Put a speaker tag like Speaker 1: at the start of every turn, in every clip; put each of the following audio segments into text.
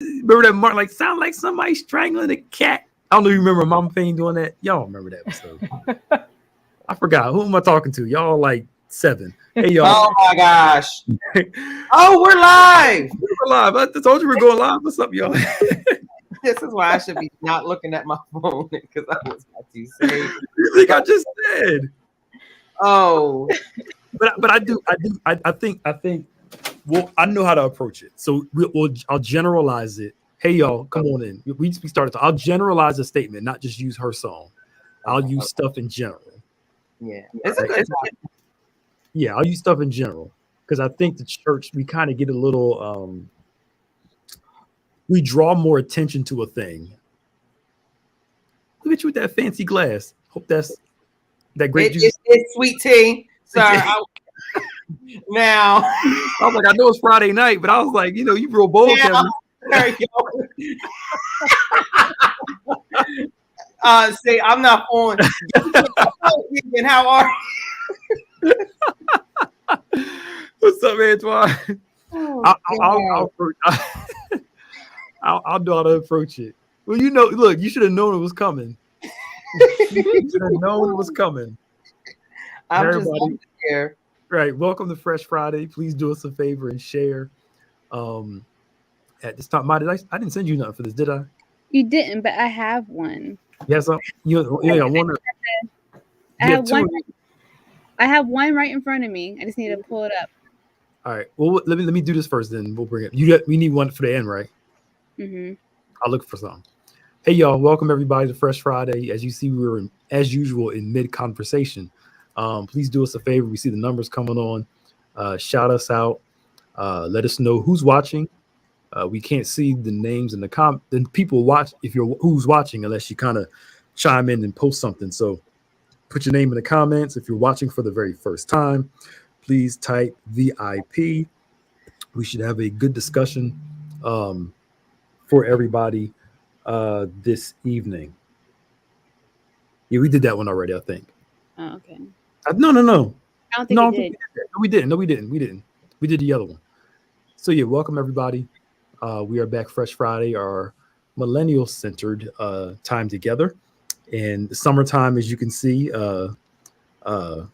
Speaker 1: Remember that Mark like sound like somebody strangling a cat. I don't know if you remember Mama Payne doing that. Y'all remember that episode. I forgot. Who am I talking to? Y'all like 7. Hey y'all.
Speaker 2: Oh my gosh. Oh, we're live.
Speaker 1: We're live. I told you we're going live. What's up, y'all?
Speaker 2: This is why I should be not looking at my phone because I was about to say.
Speaker 1: You think I just said?
Speaker 2: Oh.
Speaker 1: But I think well, I know how to approach it. So I'll generalize it. Hey y'all, come on in. We started. I'll generalize a statement, not just use her song. I'll use stuff in general.
Speaker 2: Yeah, it's a good time.
Speaker 1: Yeah, I'll use stuff in general because I think the church we kind of get a little. We draw more attention to a thing. Look at you with that fancy glass. Hope that's that great juice.
Speaker 2: It's sweet tea. Sorry. Now,
Speaker 1: I was like, I know it's Friday night, but I was like, you real bold.
Speaker 2: Now, there you go. See, I'm not on. How are
Speaker 1: you? What's up, Antoine? Oh, I'll know how to approach it. Well, look, you should have known it was coming. You should have known it was coming.
Speaker 2: I'm everybody, just here.
Speaker 1: Right. Welcome to Fr3sh Friday. Please do us a favor and share. At this time, I didn't send you nothing for this, did I?
Speaker 3: You didn't, but I have one.
Speaker 1: Yes, yeah, one.
Speaker 3: I have one right in front of me. I just need to pull it up.
Speaker 1: All right. Well, let me do this first, then we'll bring it. We need one for the end, right?
Speaker 3: Mm-hmm.
Speaker 1: I'll look for some. Hey, y'all! Welcome everybody to Fr3sh Friday. As you see, we're as usual in mid conversation. Please do us a favor. We see the numbers coming on. Shout us out. Let us know who's watching. We can't see the names and the people watch who's watching unless you kind of chime in and post something. So put your name in the comments. If you're watching for the very first time, please type VIP. We should have a good discussion for everybody this evening. Yeah, we did that one already, I think.
Speaker 3: Oh, okay.
Speaker 1: No.
Speaker 3: I don't think we did.
Speaker 1: We didn't. No, we didn't. We did the other one. So yeah, welcome everybody. We are back Fr3sh Friday, our millennial-centered time together. And the summertime, as you can see, we are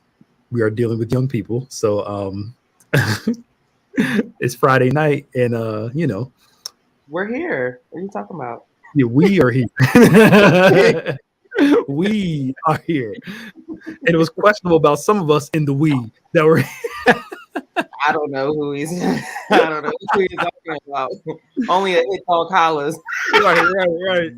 Speaker 1: dealing with young people. So it's Friday night, and
Speaker 2: we're here. What are you talking about?
Speaker 1: Yeah, we are here. We are here. And it was questionable about some of us in the we that were.
Speaker 2: I don't know who he's talking about. Only a hit called Collars.
Speaker 1: Right.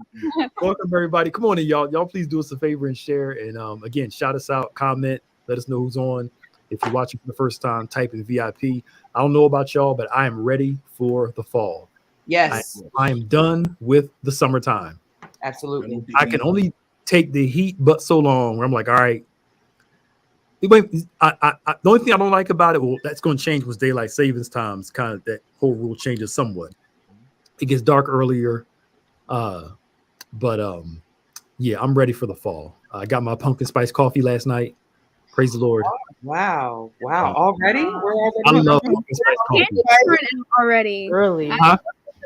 Speaker 1: Welcome everybody. Come on in, y'all. Y'all please do us a favor and share. And again, shout us out, comment, let us know who's on. If you're watching for the first time, type in VIP. I don't know about y'all, but I am ready for the fall.
Speaker 2: Yes.
Speaker 1: I am done with the summertime.
Speaker 2: Absolutely.
Speaker 1: I can only take the heat but so long where I'm like, all right. The only thing I don't like about it, well, that's going to change was daylight savings times. Kind of that whole rule changes somewhat. It gets dark earlier, but yeah, I'm ready for the fall. I got my pumpkin spice coffee last night. Praise the Lord!
Speaker 2: Wow! Already? We're already.
Speaker 1: I love pumpkin spice coffee.
Speaker 3: Candy corn already.
Speaker 4: Really?
Speaker 3: The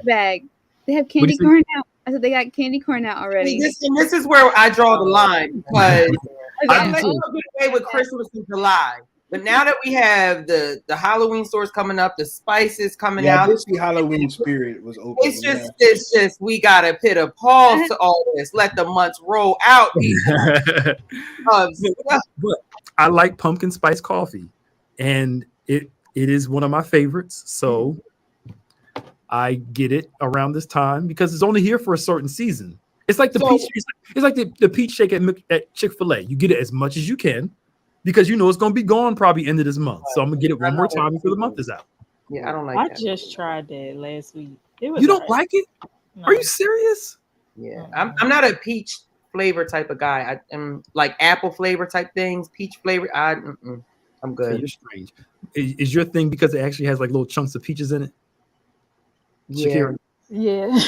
Speaker 3: bag. They have candy corn out. I said they got candy corn out already.
Speaker 2: This is where I draw the line because I let you get away with Christmas in July. But now that we have the Halloween stores coming up, the spices coming out.
Speaker 5: The Halloween spirit was open.
Speaker 2: It's just we gotta put a pause to all this. Let the months roll out.
Speaker 1: But I like pumpkin spice coffee, and it is one of my favorites. So I get it around this time because it's only here for a certain season. It's like it's like the peach shake at Chick-fil-A. You get it as much as you can because you know it's going to be gone probably end of this month. So I'm going to get it one more time before the month is out.
Speaker 2: Yeah, I don't like
Speaker 4: that. I just tried that last week.
Speaker 1: You don't like it? No. Are you serious?
Speaker 2: Yeah, I'm not a peach flavor type of guy. I am like apple flavor type things, peach flavor. I'm good.
Speaker 1: So you're strange. Is your thing because it actually has like little chunks of peaches in it?
Speaker 4: Yeah. Yeah.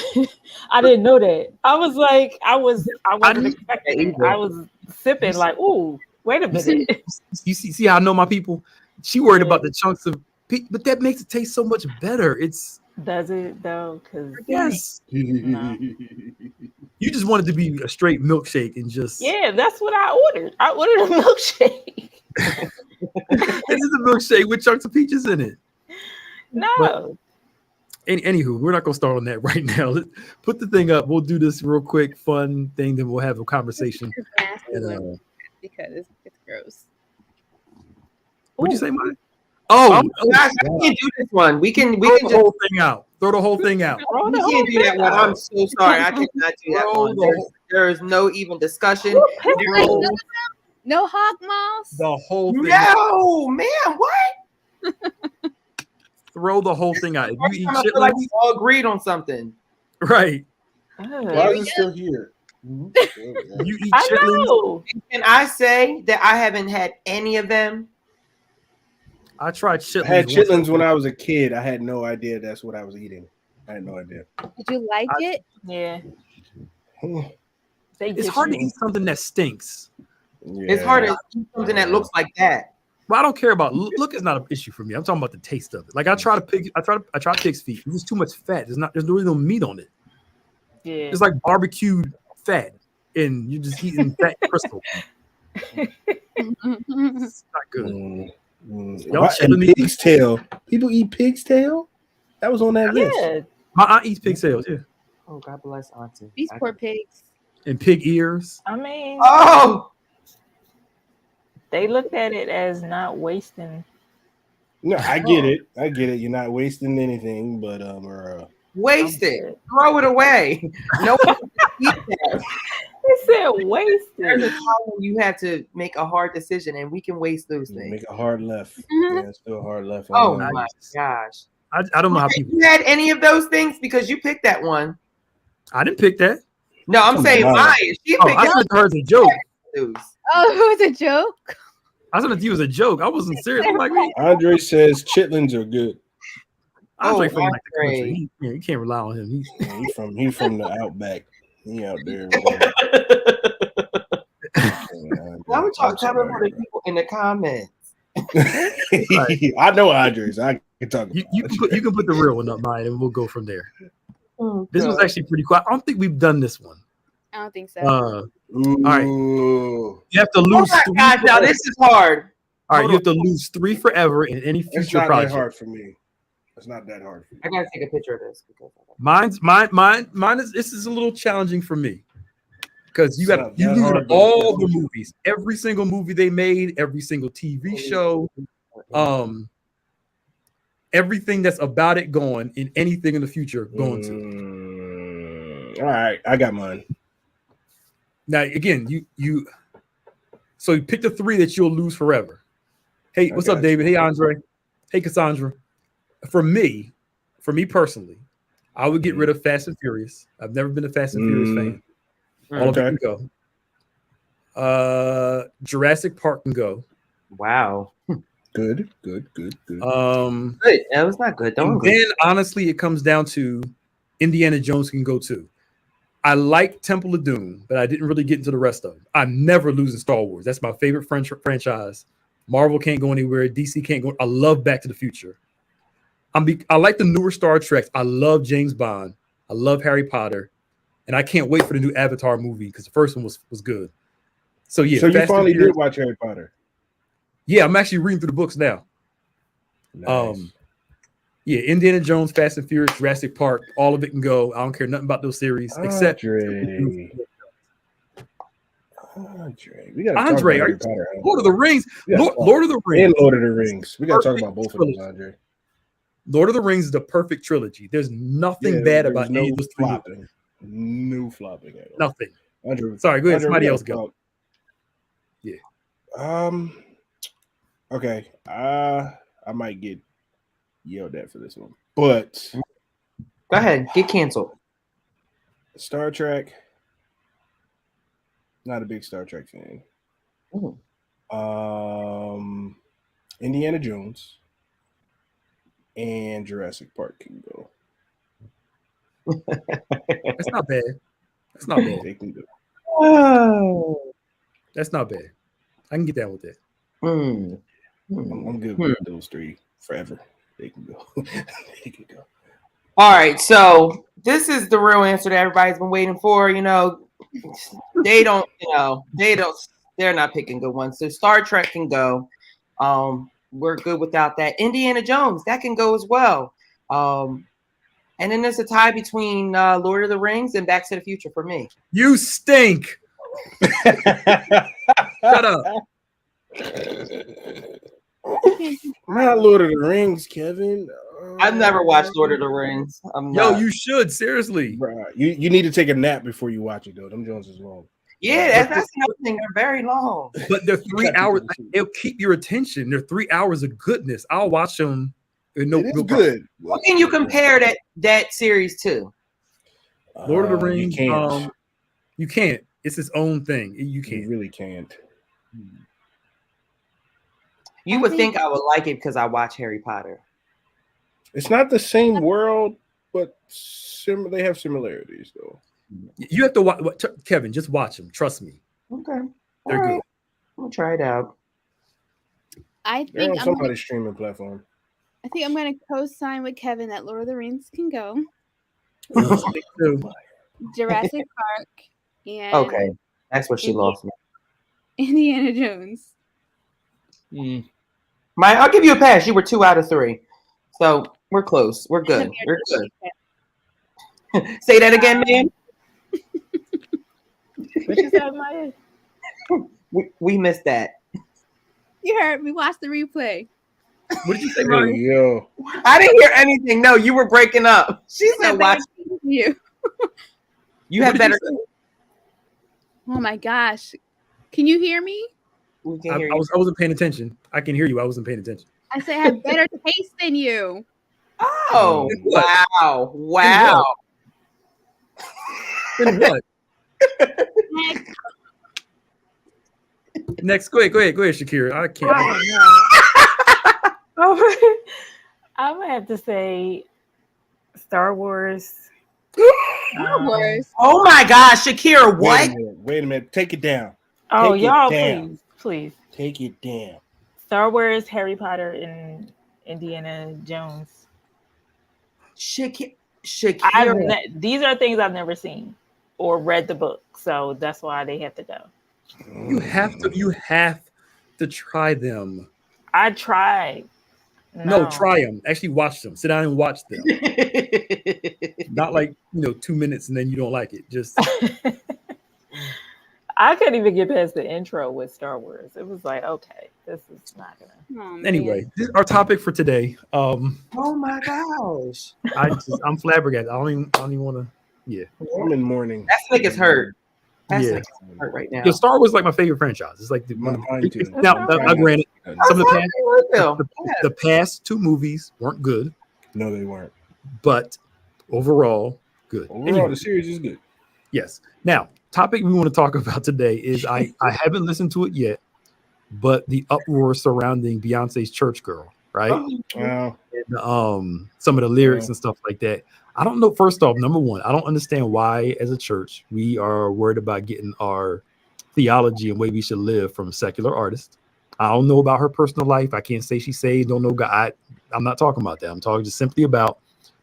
Speaker 4: I didn't know that. I was like, I wasn't expecting it. I was sipping like, ooh, wait a minute.
Speaker 1: You see how I know my people? She worried about the chunks of peach, but that makes it taste so much better.
Speaker 4: Does it though? Because
Speaker 1: yes,
Speaker 4: no.
Speaker 1: you just wanted to be a straight milkshake and just
Speaker 4: that's what I ordered. I ordered a milkshake.
Speaker 1: It is a milkshake with chunks of peaches in it.
Speaker 4: No.
Speaker 1: But, anywho, we're not gonna start on that right now. Let's put the thing up. We'll do this real quick, fun thing. Then we'll have a conversation. And,
Speaker 3: because it's gross.
Speaker 1: What'd you say, Mike? Oh,
Speaker 2: gosh, I can't do this one. We can
Speaker 1: throw the whole thing out. Throw the whole thing out.
Speaker 2: We can't do that one. I'm so sorry. I cannot do that one. There is no even discussion.
Speaker 3: No hog mouse.
Speaker 1: The whole thing.
Speaker 2: No, man, what?
Speaker 1: Throw the whole thing out. If you eat
Speaker 2: I feel like we all agreed on something.
Speaker 1: right.
Speaker 5: Why is it still here?
Speaker 1: You eat chitlins.
Speaker 2: Can I say that I haven't had any of them?
Speaker 1: I tried chitlins.
Speaker 5: I had chitlins when I was a kid. I had no idea that's what I was eating. I had no idea.
Speaker 3: Did you like it?
Speaker 4: Yeah.
Speaker 1: It's hard to eat something that stinks.
Speaker 5: Yeah.
Speaker 2: It's hard to eat something that looks like that.
Speaker 1: Well, I don't care about look. Is not an issue for me. I'm talking about the taste of it. Like I try pig's feet. There's just too much fat. There's really no meat on it.
Speaker 4: Yeah.
Speaker 1: It's like barbecued fat, and you're just eating fat crystal. It's not good.
Speaker 5: Pig's tail. People eat pig's tail. That was on that list.
Speaker 1: My aunt eats pig's tails. Yeah.
Speaker 2: Oh, God bless Auntie.
Speaker 3: These poor pigs.
Speaker 1: And pig ears.
Speaker 4: I mean, they looked at it as not wasting.
Speaker 5: No, I get it. I get it. You're not wasting anything, but
Speaker 2: waste it. Throw it away. No one can eat that.
Speaker 4: He said waste it.
Speaker 2: There's a time when you have to make a hard decision, and we can waste those things.
Speaker 5: Make a hard left. Yeah, still a hard left.
Speaker 2: Oh my gosh.
Speaker 1: I don't know how people.
Speaker 2: You had any of those things because you picked that one.
Speaker 1: I didn't pick that.
Speaker 2: No, I'm saying mine. She picked
Speaker 1: I thought it was a joke.
Speaker 3: Oh, it was a joke.
Speaker 1: I thought it was a joke. I wasn't serious. I'm like,
Speaker 5: Andre says chitlins are good.
Speaker 1: Andre from like the country. You can't rely on him.
Speaker 5: He's from the outback. He out there.
Speaker 2: Why would y'all tell me the people in the comments?
Speaker 5: I know Andres. I can talk.
Speaker 1: You can put the real one up, mine, and we'll go from there. This was actually pretty cool. I don't think we've done this one.
Speaker 3: I don't think so.
Speaker 1: All right. You have to lose.
Speaker 2: Oh my gosh, now this is hard.
Speaker 1: All right, you have to lose 3 forever in any future project.
Speaker 5: It's not that hard for me. It's not that hard for me.
Speaker 2: I gotta take a picture of this.
Speaker 1: Mine is. This is a little challenging for me because you lose all the movies, every single movie they made, every single TV show, everything that's about it going in anything in the future going to.
Speaker 5: All right, I got mine.
Speaker 1: Now again, you pick the 3 that you'll lose forever. Hey, what's up, David? Hey, Andre. Hey, Cassandra. For me personally, I would get rid of Fast and Furious. I've never been a Fast and Furious fan. All of them can go. Jurassic Park can go.
Speaker 2: Wow.
Speaker 5: Good.
Speaker 2: Good. That was not good.
Speaker 1: Then honestly, it comes down to Indiana Jones can go too. I like Temple of Doom, but I didn't really get into the rest of them. I'm never losing Star Wars. That's my favorite franchise. Marvel can't go anywhere. DC can't go. I love Back to the Future. I like the newer Star Treks. I love James Bond. I love Harry Potter. And I can't wait for the new Avatar movie because the first one was good. So yeah.
Speaker 5: So you finally did watch Harry Potter?
Speaker 1: Yeah, I'm actually reading through the books now.
Speaker 5: Nice.
Speaker 1: Yeah, Indiana Jones, Fast and Furious, Jurassic Park, all of it can go. I don't care nothing about those series except
Speaker 5: Andre. We gotta
Speaker 1: Andre,
Speaker 5: talk about Harry Potter.
Speaker 1: Lord of the Rings. Lord of the Rings.
Speaker 5: And Lord of the Rings. We gotta talk about both of them, Andre.
Speaker 1: Lord of the Rings is the perfect trilogy. There's nothing bad about any of those
Speaker 5: flopping. No flopping at all.
Speaker 1: Nothing.
Speaker 5: Andre,
Speaker 1: sorry, go ahead. Somebody else go. Yeah.
Speaker 5: Okay. I might get yelled at for this one, but
Speaker 2: go ahead. Get canceled.
Speaker 5: Star Trek. Not a big Star Trek fan. Indiana Jones and Jurassic Park can go.
Speaker 1: That's not bad. That's not bad.
Speaker 5: They can go.
Speaker 2: Oh.
Speaker 1: That's not bad. I can get down with that.
Speaker 5: I'm good with those 3 forever. They can go. They can go.
Speaker 2: All right, so this is the real answer that everybody's been waiting for. They don't. They're not picking good ones. So Star Trek can go. We're good without that. Indiana Jones, that can go as well. And then there's a tie between Lord of the Rings and Back to the Future for me.
Speaker 1: You stink. Shut up.
Speaker 5: Not Lord of the Rings, Kevin.
Speaker 2: I've never watched Lord of the Rings.
Speaker 1: You should, seriously.
Speaker 5: Bruh, you need to take a nap before you watch it, though. Them Jones is long.
Speaker 2: Yeah, that's another thing. They're very long.
Speaker 1: But they're 3 hours. It'll keep your attention. They're 3 hours of goodness. I'll watch them.
Speaker 5: It's good.
Speaker 2: What can you compare that series to?
Speaker 1: Lord of the Rings.
Speaker 5: You can't.
Speaker 1: You can't. It's its own thing. You can't.
Speaker 5: You really can't.
Speaker 2: You would think I would like it because I watch Harry Potter.
Speaker 5: It's not the same world, but they have similarities, though.
Speaker 1: You have to watch. Kevin, just watch them. Trust me.
Speaker 2: Okay.
Speaker 1: They're good.
Speaker 2: We'll try it out.
Speaker 3: I
Speaker 5: They're
Speaker 3: think
Speaker 5: on somebody's streaming platform.
Speaker 3: I think I'm going to co-sign with Kevin that Lord of the Rings can go. Jurassic Park and
Speaker 2: okay, that's what she lost me.
Speaker 3: Indiana Jones.
Speaker 2: I'll give you a pass. You were 2 out of 3, so we're close. We're good. We're good. Say that again, man.
Speaker 4: What you said, Maya?
Speaker 2: We missed that.
Speaker 3: You heard me. Watch the replay.
Speaker 1: What did you say, Maya?
Speaker 5: Yo.
Speaker 2: I didn't hear anything. No, you were breaking up. She said, "Watch
Speaker 3: you."
Speaker 2: You have better."
Speaker 3: Oh my gosh! Can you hear me?
Speaker 2: We can hear you.
Speaker 1: I wasn't paying attention. I can hear you. I wasn't paying attention.
Speaker 3: I say I have better taste than you.
Speaker 2: Oh, wow. Wow.
Speaker 1: Then what? Next, go ahead, Shakira. I can't.
Speaker 4: I'm gonna have to say Star Wars.
Speaker 3: Star Wars.
Speaker 2: Oh my gosh, Shakira, what?
Speaker 5: Wait a minute. Take it down.
Speaker 4: Oh,
Speaker 5: Take
Speaker 4: y'all,
Speaker 5: it down.
Speaker 4: please.
Speaker 5: Take it down.
Speaker 4: Star Wars, Harry Potter, and Indiana Jones.
Speaker 2: Shakira.
Speaker 4: These are things I've never seen or read the book, so that's why they have to go.
Speaker 1: You have to try them.
Speaker 4: I tried.
Speaker 1: No, try them. Actually, watch them. Sit down and watch them. Not like 2 minutes and then you don't like it. Just
Speaker 4: I couldn't even get past the intro with Star Wars. It was like, okay, this is not gonna.
Speaker 1: Anyway, this is our topic for today.
Speaker 2: Oh my gosh,
Speaker 1: I'm flabbergasted. I don't even want to. Yeah,
Speaker 5: I'm in mourning.
Speaker 2: That's like it's hurt. That's like it's hurt right now.
Speaker 1: Star Wars is like my favorite franchise. It's like
Speaker 5: mine too.
Speaker 1: Now, granted, some of the past 2 movies weren't good.
Speaker 5: No, they weren't.
Speaker 1: But overall, good.
Speaker 5: Overall, the series is good.
Speaker 1: Yes. Now, topic we want to talk about today is I haven't listened to it yet, but the uproar surrounding Beyonce's Church Girl, right?
Speaker 5: Wow.
Speaker 1: And, some of the lyrics and stuff like that. I don't know. First off, number one, I don't understand why, as a church, we are worried about getting our theology and way we should live from secular artists. I don't know about her personal life. I can't say she's saved. Don't know God. I'm not talking about that. I'm talking just simply about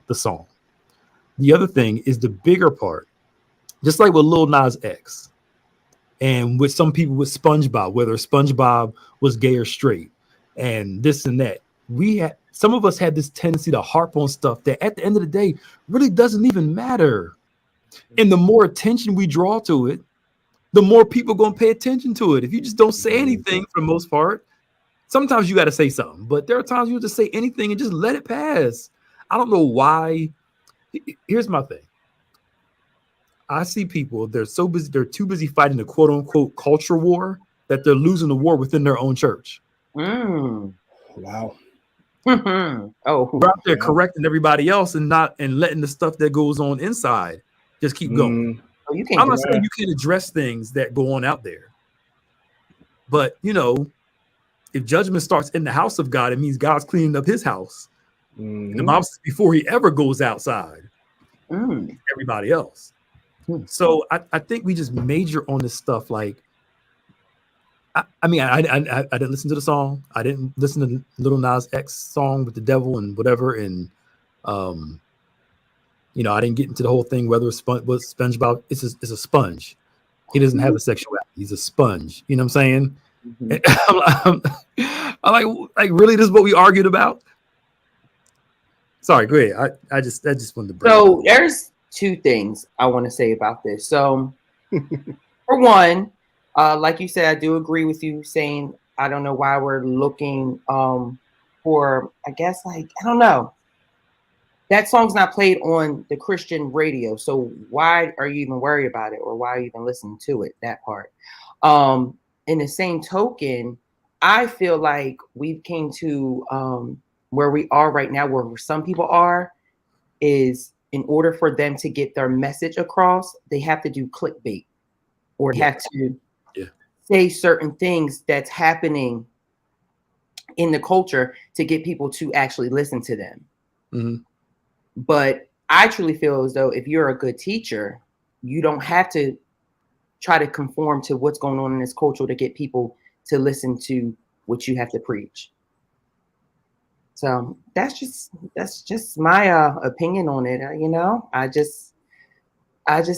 Speaker 1: the song. The other thing is the bigger part, just like with Lil Nas X, and with some people with SpongeBob, whether SpongeBob was gay or straight, and this and that. Some of us had this tendency to harp on stuff that at the end of the day really doesn't even matter. And the more attention we draw to it, the more people are going to pay attention to it. If you just don't say anything for the most part, sometimes you got to say something, but there are times you just say anything and just let it pass. I don't know why. Here's my thing. I see people, they're too busy fighting the quote unquote culture war that they're losing the war within their own church.
Speaker 5: Wow.
Speaker 2: Oh,
Speaker 1: we're out there correcting everybody else and letting the stuff that goes on inside just keep going. I'm not saying you can't address things that go on out there, but if judgment starts in the house of God, it means God's cleaning up his house. And the Bible says before he ever goes outside, everybody else. So I think we just major on this stuff. Like, I didn't listen to the song. I didn't listen to Lil Nas X song with the devil and whatever. And I didn't get into the whole thing whether it's SpongeBob. It's a sponge. He doesn't have a sexuality. He's a sponge. You know what I'm saying? Mm-hmm. I'm like, really? This is what we argued about? Sorry, go ahead. I just wanted to bring
Speaker 2: So there's two things I want to say about this. So for one, like you said, I do agree with you saying I don't know why we're looking for, I guess, like, I don't know. That song's not played on the Christian radio. So why are you even worried about it, or why are you even listening to it? That part. In the same token, I feel like we came to where we are right now, where some people are, is in order for them to get their message across, they have to do clickbait, or have to say certain things that's happening in the culture to get people to actually listen to them. Mm-hmm. But I truly feel as though if you're a good teacher, you don't have to try to conform to what's going on in this culture to get people to listen to what you have to preach. So that's just my opinion on it. I just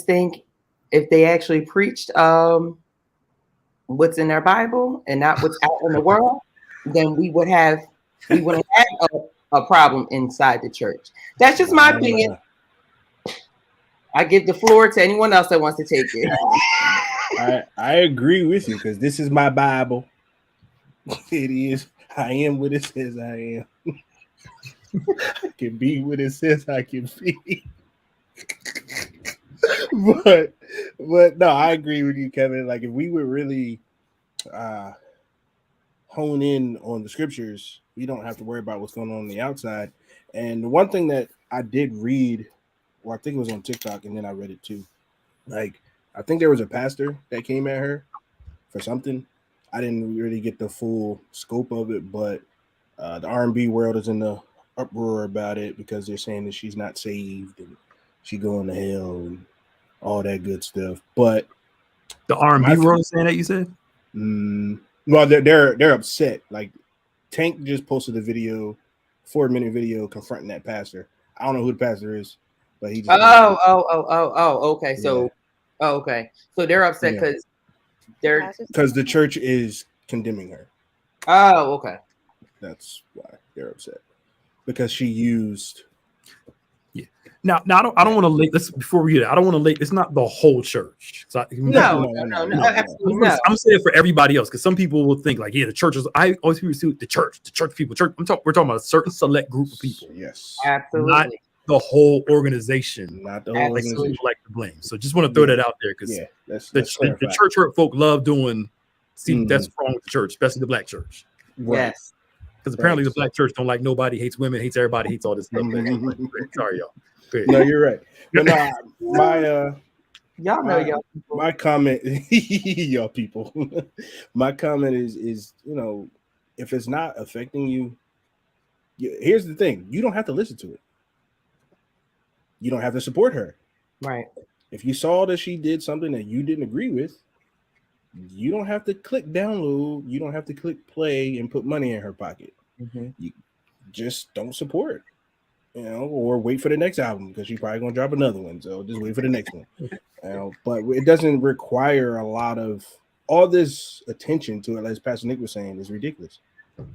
Speaker 2: think if they actually preached what's in their Bible and not what's out in the world, then we wouldn't have a problem inside the church. That's just my opinion. I give the floor to anyone else that wants to take it.
Speaker 5: I agree with you, because this is my Bible. It is. I am what it says I am. I can be what it says I can be. but no, I agree with you, Kevin. Like, if we would really hone in on the scriptures, we don't have to worry about what's going on the outside. And the one thing that I did read, or I think it was on TikTok, and then I read it too. Like, I think there was a pastor that came at her for something. I didn't really get the full scope of it, but the R&B world is in the uproar about it because they're saying that she's not saved and she going to hell and all that good stuff. But
Speaker 1: the R&B world is saying that, you said?
Speaker 5: Well, they're upset. Like, Tank just posted a video, 4-minute video confronting that pastor. I don't know who the pastor is, but he just
Speaker 2: okay. So okay. So they're upset because
Speaker 5: the church is condemning her.
Speaker 2: Oh, okay.
Speaker 5: That's why they're upset, because she used.
Speaker 1: Yeah. Now I don't want to late. Let's before we get it. I don't want to late. It's not the whole church. So
Speaker 2: no.
Speaker 1: Absolutely no. I'm saying for everybody else, because some people will think like, the church is. I always hear the church people. We're talking about a certain select group of people.
Speaker 5: Yes,
Speaker 2: absolutely.
Speaker 1: Not the whole organization.
Speaker 5: Not the whole organization.
Speaker 1: Some people like to blame. So just want to throw that out there, because the church hurt folk love doing. That's wrong with the church, especially the black church.
Speaker 5: Right.
Speaker 2: Yes.
Speaker 1: Because apparently the black church don't like nobody, hates women, hates everybody, hates all this stuff. Sorry, y'all.
Speaker 5: No, you're right. But my comment, y'all people. My comment is, if it's not affecting you, here's the thing: you don't have to listen to it. You don't have to support her.
Speaker 2: Right.
Speaker 5: If you saw that she did something that you didn't agree with, you don't have to click download. You don't have to click play and put money in her pocket. Mm-hmm. You just don't support, or wait for the next album, because she's probably going to drop another one. So just wait for the next one. But it doesn't require a lot of all this attention to it. As Pastor Nick was saying, is ridiculous,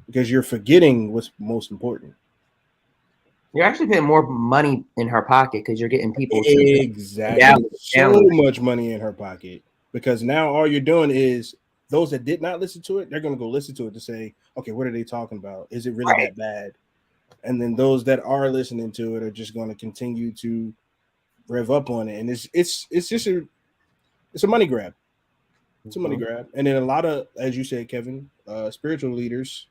Speaker 5: because you're forgetting what's most important.
Speaker 2: You're actually putting more money in her pocket because you're getting people
Speaker 5: so much money in her pocket. Because now all you're doing is those that did not listen to it, they're going to go listen to it to say, okay, what are they talking about? Is it really that bad? And then those that are listening to it are just going to continue to rev up on it. And it's just a money grab. It's a money grab. And then a lot of, as you said, Kevin, spiritual leaders,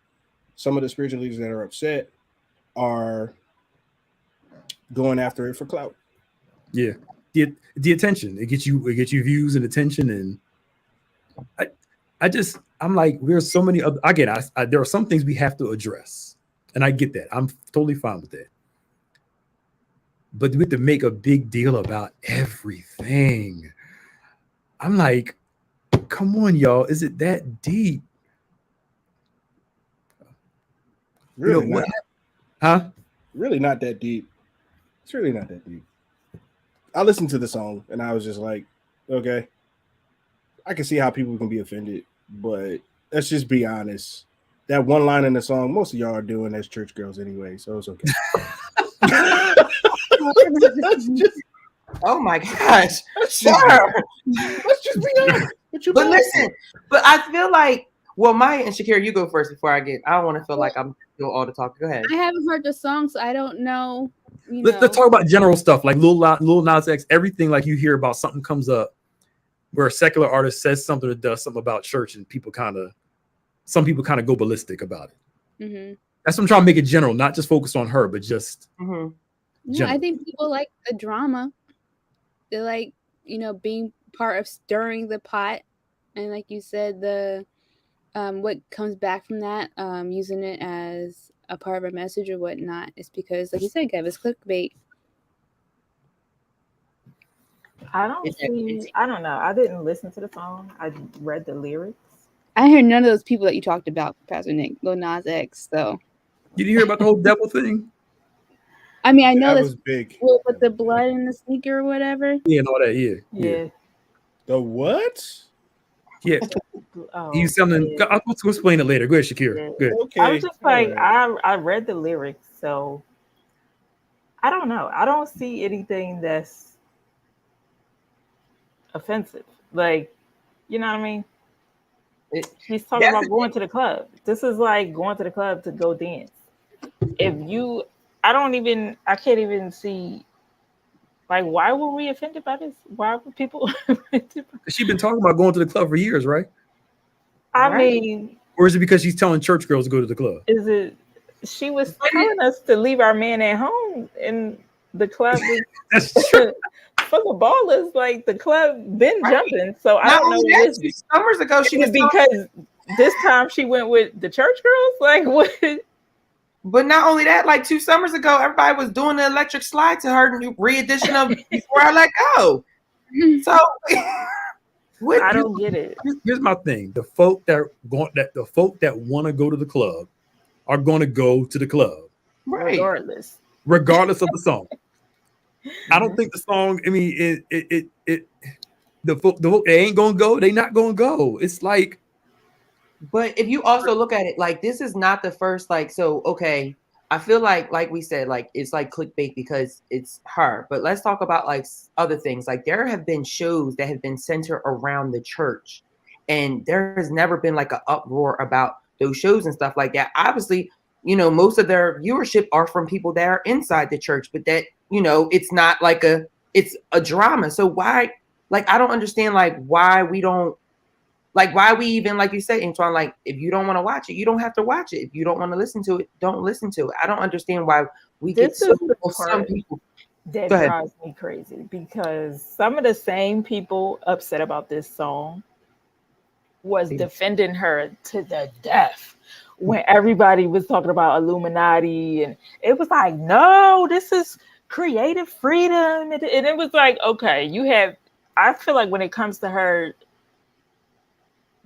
Speaker 5: some of the spiritual leaders that are upset are going after it for clout.
Speaker 1: Yeah. The attention, it gets you views and attention, and I'm like, there's so many other, again, there are some things we have to address, and I get that. I'm totally fine with that, but we have to make a big deal about everything. I'm like, come on, y'all, is it that deep?
Speaker 5: Really not.
Speaker 1: Huh?
Speaker 5: Really not that deep. It's really not that deep. I listened to the song and I was just like, okay, I can see how people can be offended, but let's just be honest. That one line in the song, most of y'all are doing as church girls anyway, so it's okay.
Speaker 2: Oh my gosh, sure.
Speaker 5: Let's just be honest.
Speaker 2: But listen, but I feel like, well, Maya and Shakira, you go first before I don't want to feel like I'm doing all the talking. Go ahead.
Speaker 3: I haven't heard the song, so I don't know.
Speaker 1: Let's talk about general stuff like Lil Nas X. Everything like you hear about something comes up where a secular artist says something or does something about church, and some people kind of go ballistic about it.
Speaker 3: Mm-hmm.
Speaker 1: That's what I'm trying to make it general, not just focused on her, but just.
Speaker 3: Mm-hmm. Yeah, I think people like the drama. They like, being part of stirring the pot, and like you said, the what comes back from that, using it as a part of a message or whatnot, is because, like you said, Kev, it's clickbait.
Speaker 4: I don't know. I didn't listen to the song. I read the lyrics.
Speaker 3: I heard none of those people that you talked about, Pastor Nick, Lil Nas X. So
Speaker 1: you didn't hear about the whole devil thing?
Speaker 3: I mean, I know
Speaker 5: that was big.
Speaker 3: With the blood in the sneaker or whatever.
Speaker 1: Yeah, and all that.
Speaker 4: Yeah.
Speaker 5: The what?
Speaker 1: Yeah. He's something. Yeah. I'll explain it later. Go ahead, Shakira.
Speaker 4: Yeah.
Speaker 1: Good.
Speaker 4: Okay. I was just like, I read the lyrics, so I don't know. I don't see anything that's offensive. Like, you know what I mean? She's talking about going to the club. This is like going to the club to go dance. I can't even see, like, why were we offended by this? Why were people offended?
Speaker 1: She's been talking about going to the club for years, right?
Speaker 4: I mean,
Speaker 1: or is it because she's telling church girls to go to the club?
Speaker 4: Is it? She was telling us to leave our man at home, and the club was full of ballers. Like, the club been jumping. So I don't know.
Speaker 2: Summers ago, she was
Speaker 4: because this time she went with the church girls. Like, what?
Speaker 2: But not only that, like 2 summers ago, everybody was doing the electric slide to her new re-edition of Before I Let Go. So
Speaker 4: I don't get it.
Speaker 1: Here's my thing: the folk that want to go to the club are going to go to the club,
Speaker 2: right?
Speaker 1: Regardless of the song. I don't think the song. I mean, the folk they ain't gonna go. They not gonna go. It's like.
Speaker 2: But if you also look at it, like, this is not the first, like, so, okay, I feel like we said, like, it's like clickbait because it's her. But let's talk about, like, other things. Like, there have been shows that have been centered around the church, and there has never been, like, an uproar about those shows and stuff like that. Obviously, most of their viewership are from people that are inside the church, but that, it's not like it's a drama. So why, like, I don't understand, like, why we don't, like, why we even, like you said, Antoine, like, if you don't want to watch it, you don't have to watch it. If you don't want to listen to it, don't listen to it. I don't understand why we get so some people.
Speaker 4: That drives me crazy, because some of the same people upset about this song was defending her to the death when everybody was talking about Illuminati, and it was like, no, this is creative freedom. And it was like, okay, I feel like when it comes to her,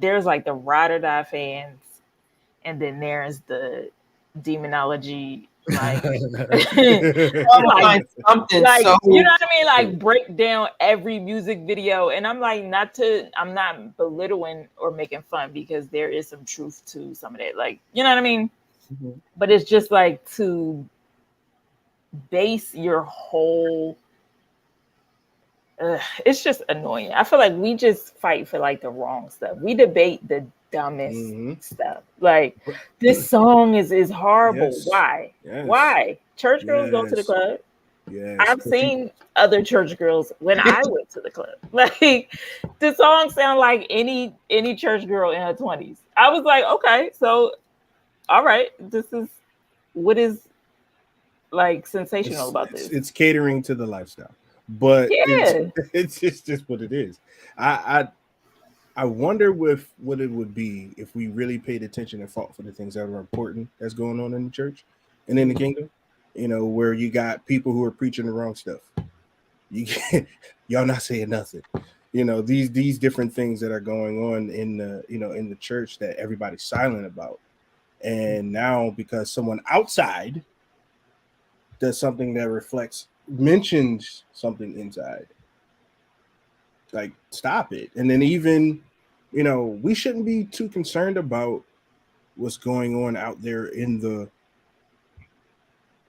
Speaker 4: there's like the ride or die fans, and then there's the demonology, like,
Speaker 2: something.
Speaker 4: Like, you know what I mean? Like, break down every music video. And I'm like, I'm not belittling or making fun, because there is some truth to some of that. Like, you know what I mean? Mm-hmm. But it's just like to base your whole. It's just annoying. I feel like we just fight for, like, the wrong stuff. We debate the dumbest stuff. Like, this song is horrible. Yes. Why? Yes. Why? Church girls go to the club. Yes. I've seen other church girls when I went to the club. Like, the song sound like any church girl in her 20s. I was like, okay, so all right, this is what is, like, sensational about this.
Speaker 5: It's catering to the lifestyle. But it's just what it is. I wonder what it would be if we really paid attention and fought for the things that are important that's going on in the church and in the kingdom. Where you got people who are preaching the wrong stuff. Y'all not saying nothing. These different things that are going on in the church that everybody's silent about. And now, because someone outside does something that reflects mentions something inside, like stop it. And then even, we shouldn't be too concerned about what's going on out there in the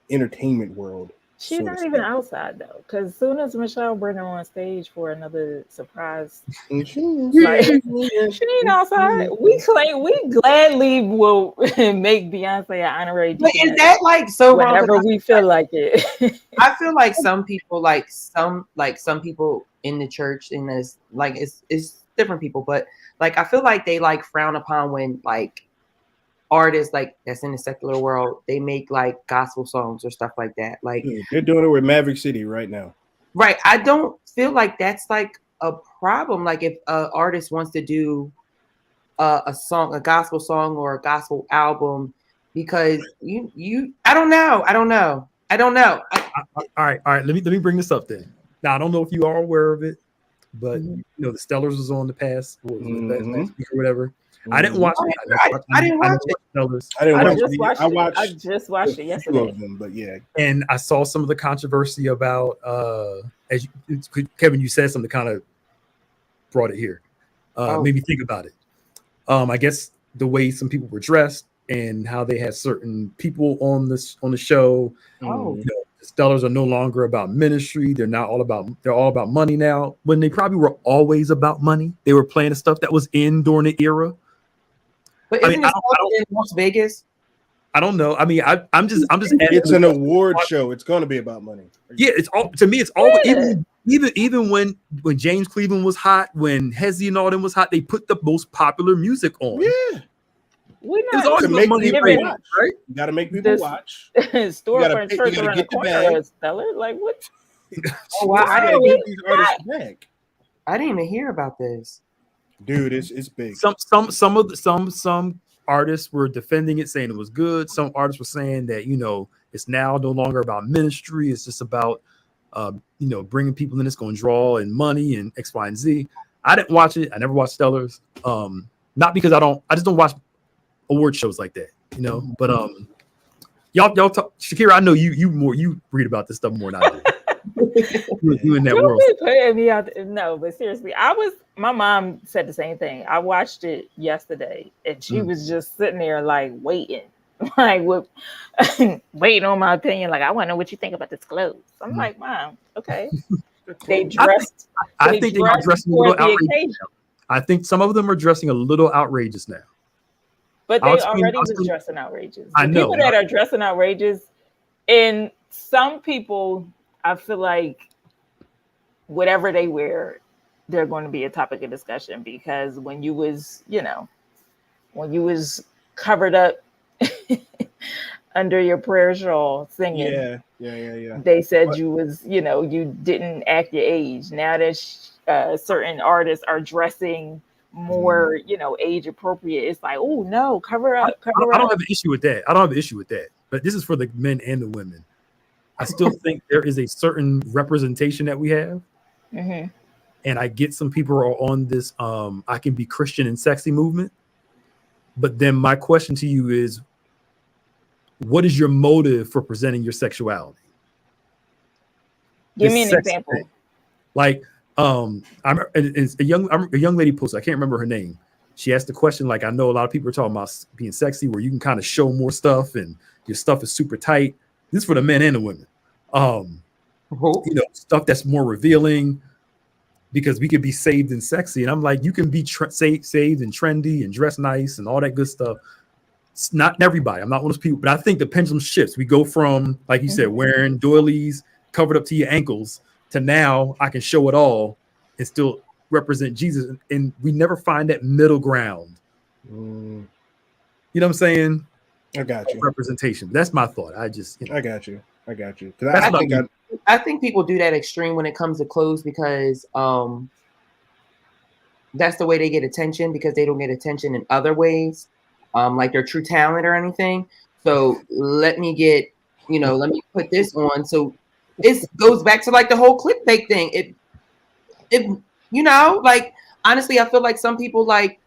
Speaker 5: entertainment world.
Speaker 4: She's not even outside though, because as soon as Michelle bring her on stage for another surprise, she ain't outside. We gladly will make Beyonce an honorary.
Speaker 2: But is that like so wrong?
Speaker 4: Whenever we feel like it.
Speaker 2: I feel like some people, like some people in the church, in this, like it's different people, but like I feel like they like frown upon when like artists like that's in the secular world, they make like gospel songs or stuff like that. Like
Speaker 5: they're doing it with Maverick City right now.
Speaker 2: Right. I don't feel like that's like a problem. Like if an artist wants to do a song, a gospel song or a gospel album, because I don't know.
Speaker 1: All right. Let me bring this up then. Now I don't know if you are aware of it, but the Stellars was on the past, last week or whatever. I didn't watch it.
Speaker 2: I didn't watch it.
Speaker 4: I just watched it yesterday.
Speaker 5: But yeah.
Speaker 1: And I saw some of the controversy about Kevin, you said something kind of brought it here. Made me think about it. I guess the way some people were dressed and how they had certain people on the show. The Stellars are no longer about ministry. They're all about money now. When they probably were always about money. They were playing the stuff that was in during the era.
Speaker 2: But isn't it in Las Vegas?
Speaker 1: I don't know. I mean, I'm just.
Speaker 5: It's an award show. It's going to be about money.
Speaker 1: Yeah, it's all to me. It's always even when James Cleveland was hot, when Hezzy and all them was hot, they put the most popular music on.
Speaker 5: Yeah,
Speaker 4: it's
Speaker 5: always about money, right? You got to make people watch.
Speaker 4: Storefront church around the corner, Stellar. Like what?
Speaker 2: Oh wow!
Speaker 5: I
Speaker 2: didn't even hear about this.
Speaker 5: Dude, it's big.
Speaker 1: Some artists were defending it, saying it was good. Some artists were saying that it's now no longer about ministry. It's just about bringing people in. It's going to draw and money and X, Y, and Z. I didn't watch it. I never watched Stellars. Not because I just don't watch award shows like that. But y'all talk, Shakira. I know you read about this stuff more than I do. you in that
Speaker 4: Don't
Speaker 1: world.
Speaker 4: be putting me out there. No, but seriously, my mom said the same thing. I watched it yesterday and she was just sitting there like waiting, like waiting on my opinion. Like, I want to know what you think about this clothes. I'm like, Mom, okay. They dressed.
Speaker 1: I think they are dressing a little outrageous. I think some of them are dressing a little outrageous now.
Speaker 4: But they already was dressing outrageous. I know. People that are dressing outrageous, and some people, I feel like whatever they wear, they're going to be a topic of discussion, because when you was covered up under your prayer shawl singing, they said you was, you didn't act your age. Now that certain artists are dressing more, age appropriate, it's like, oh no, cover up.
Speaker 1: I don't have an issue with that. But this is for the men and the women. I still think there is a certain representation that we have.
Speaker 4: Mm-hmm.
Speaker 1: And I get some people are on this I can be Christian and sexy movement. But then my question to you is, what is your motive for presenting your sexuality?
Speaker 4: Give me an example.
Speaker 1: Thing. Like it's a young lady posted, I can't remember her name. She asked the question, like, I know a lot of people are talking about being sexy where you can kind of show more stuff and your stuff is super tight. This is for the men and the women. Stuff that's more revealing, because we could be saved and sexy. And I'm like, you can be saved and trendy and dress nice and all that good stuff. It's not everybody. I'm not one of those people, but I think the pendulum shifts. We go from, like you said, wearing doilies covered up to your ankles to now I can show it all and still represent Jesus. And we never find that middle ground. You know what I'm saying?
Speaker 5: I got you.
Speaker 1: Representation. That's my thought. I
Speaker 5: got you.
Speaker 2: I think people do that extreme when it comes to clothes, because that's the way they get attention, because they don't get attention in other ways, like their true talent or anything. So let me put this on. So it goes back to like the whole clickbait thing. Like, honestly, I feel like some people, like,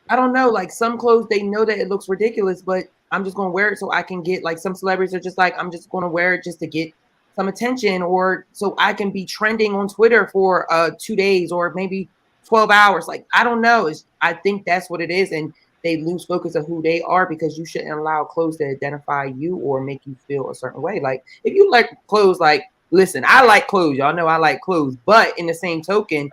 Speaker 2: I don't know, like some clothes, they know that it looks ridiculous, but I'm just going to wear it so I can get, like, some celebrities are just like, I'm just going to wear it just to get some attention, or so I can be trending on Twitter for 2 days or maybe 12 hours. Like, I don't know. I think that's what it is. And they lose focus of who they are, because you shouldn't allow clothes to identify you or make you feel a certain way. Like, if you like clothes, like, listen, I like clothes. Y'all know I like clothes. But in the same token,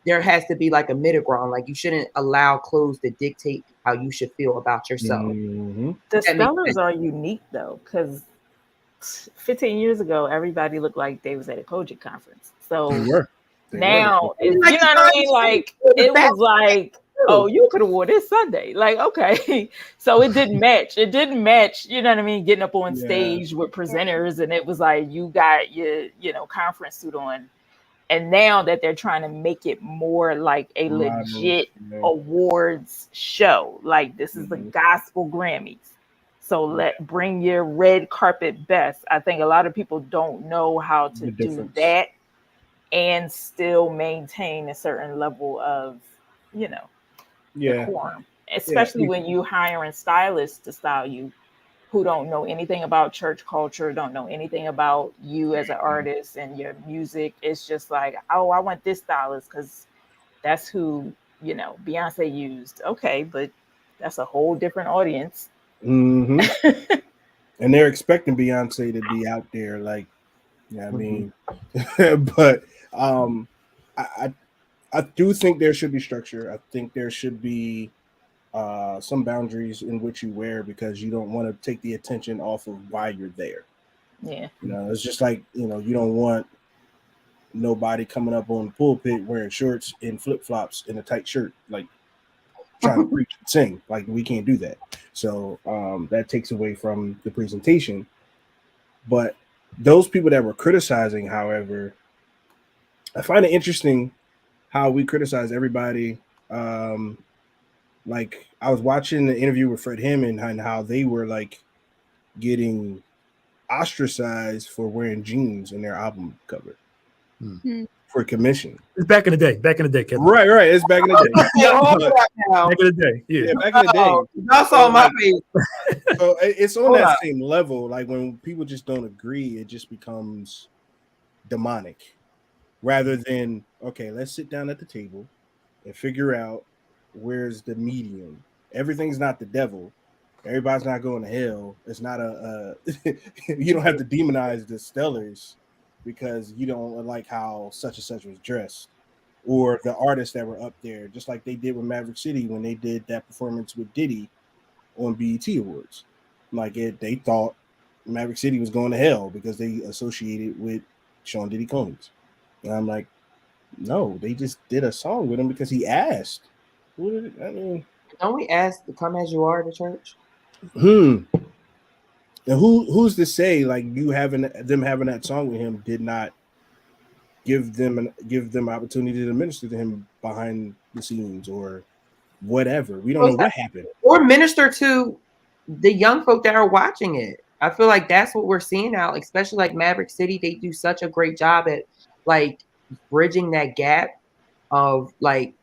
Speaker 2: there has to be like a middle ground. Like, you shouldn't allow clothes to dictate how you should feel about yourself.
Speaker 5: Mm-hmm.
Speaker 4: The Stellars are unique though, because 15 years ago, everybody looked like they was at a Kojic conference. So now, you know what I mean? Like, it was like, oh, you could have wore this Sunday. Like, okay. So it didn't match. It didn't match, you know what I mean? Getting up on stage with presenters, and it was like, you got your, conference suit on. And now that they're trying to make it more like a legit awards show, like this is the gospel Grammys. So bring your red carpet best. I think a lot of people don't know how to do that and still maintain a certain level of, decorum. Especially when you hiring stylists to style you, who don't know anything about church culture, don't know anything about you as an artist and your music. It's just like, oh, I want this stylist because that's who, Beyonce used. Okay, but that's a whole different audience.
Speaker 5: Mm-hmm. And they're expecting Beyonce to be out there, like, I mean, but I do think there should be structure. I think there should be some boundaries in which you wear, because you don't want to take the attention off of why you're there.
Speaker 4: Yeah.
Speaker 5: It's just like, you don't want nobody coming up on the pulpit wearing shorts and flip-flops and a tight shirt, like trying to preach and sing. Like, we can't do that. So that takes away from the presentation. But those people that were criticizing, however, I find it interesting how we criticize everybody. Like, I was watching the interview with Fred Hammond and how they were like getting ostracized for wearing jeans in their album cover for commission.
Speaker 1: It's back in the day. Kevin.
Speaker 5: Right. It's back in the day.
Speaker 1: Back in the day. Yeah,
Speaker 5: back in the day.
Speaker 2: That's all my face.
Speaker 5: So it's on that same level. Like, when people just don't agree, it just becomes demonic. Rather than, okay, let's sit down at the table and figure out where's the medium. Everything's not the devil. Everybody's not going to hell. It's not you don't have to demonize the Stellars because you don't like how such and such was dressed, or the artists that were up there, just like they did with Maverick City when they did that performance with Diddy on BET Awards. Like, they thought Maverick City was going to hell because they associated with Sean Diddy Combs. And I'm like, no, they just did a song with him because he asked.
Speaker 2: Don't we ask to come as you are to church?
Speaker 5: And who's to say, like, them having that song with him did not give them opportunity to minister to him behind the scenes or whatever? We don't know what happened.
Speaker 2: Or minister to the young folk that are watching it. I feel like that's what we're seeing now, especially like Maverick City. They do such a great job at like bridging that gap of like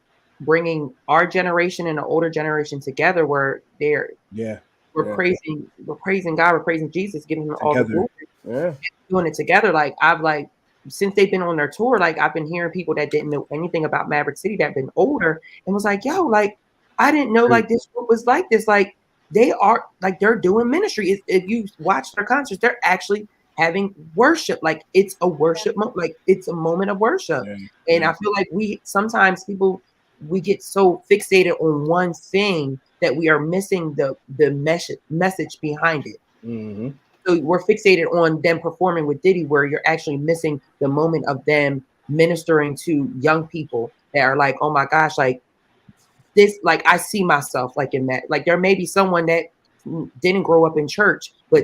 Speaker 2: bringing our generation and the older generation together, where we're praising God, we're praising Jesus, giving him all the glory, doing it together. Like, I've like, since they've been on their tour, like, I've been hearing people that didn't know anything about Maverick City that have been older and was like, yo, like, I didn't know like this was like this. Like, they are like, they're doing ministry. If you watch their concerts, they're actually having worship. Like, it's a worship like it's a moment of worship. And I feel like sometimes we get so fixated on one thing that we are missing the message behind it. So we're fixated on them performing with Diddy, where you're actually missing the moment of them ministering to young people that are like, oh my gosh, like this, like, I see myself like in that. Like, there may be someone that didn't grow up in church, but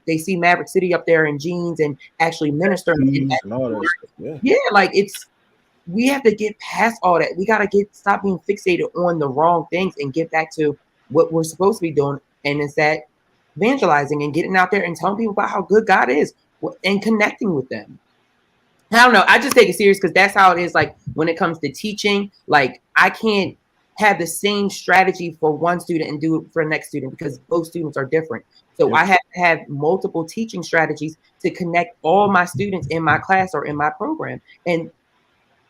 Speaker 2: they see Maverick City up there in jeans and actually ministering. Like, we have to get past all that. We got to stop being fixated on the wrong things and get back to what we're supposed to be doing. And it's that evangelizing and getting out there and telling people about how good God is and connecting with them. I don't know. I just take it serious because that's how it is. Like, when it comes to teaching, like, I can't have the same strategy for one student and do it for the next student because both students are different. So I have to have multiple teaching strategies to connect all my students in my class or in my program. And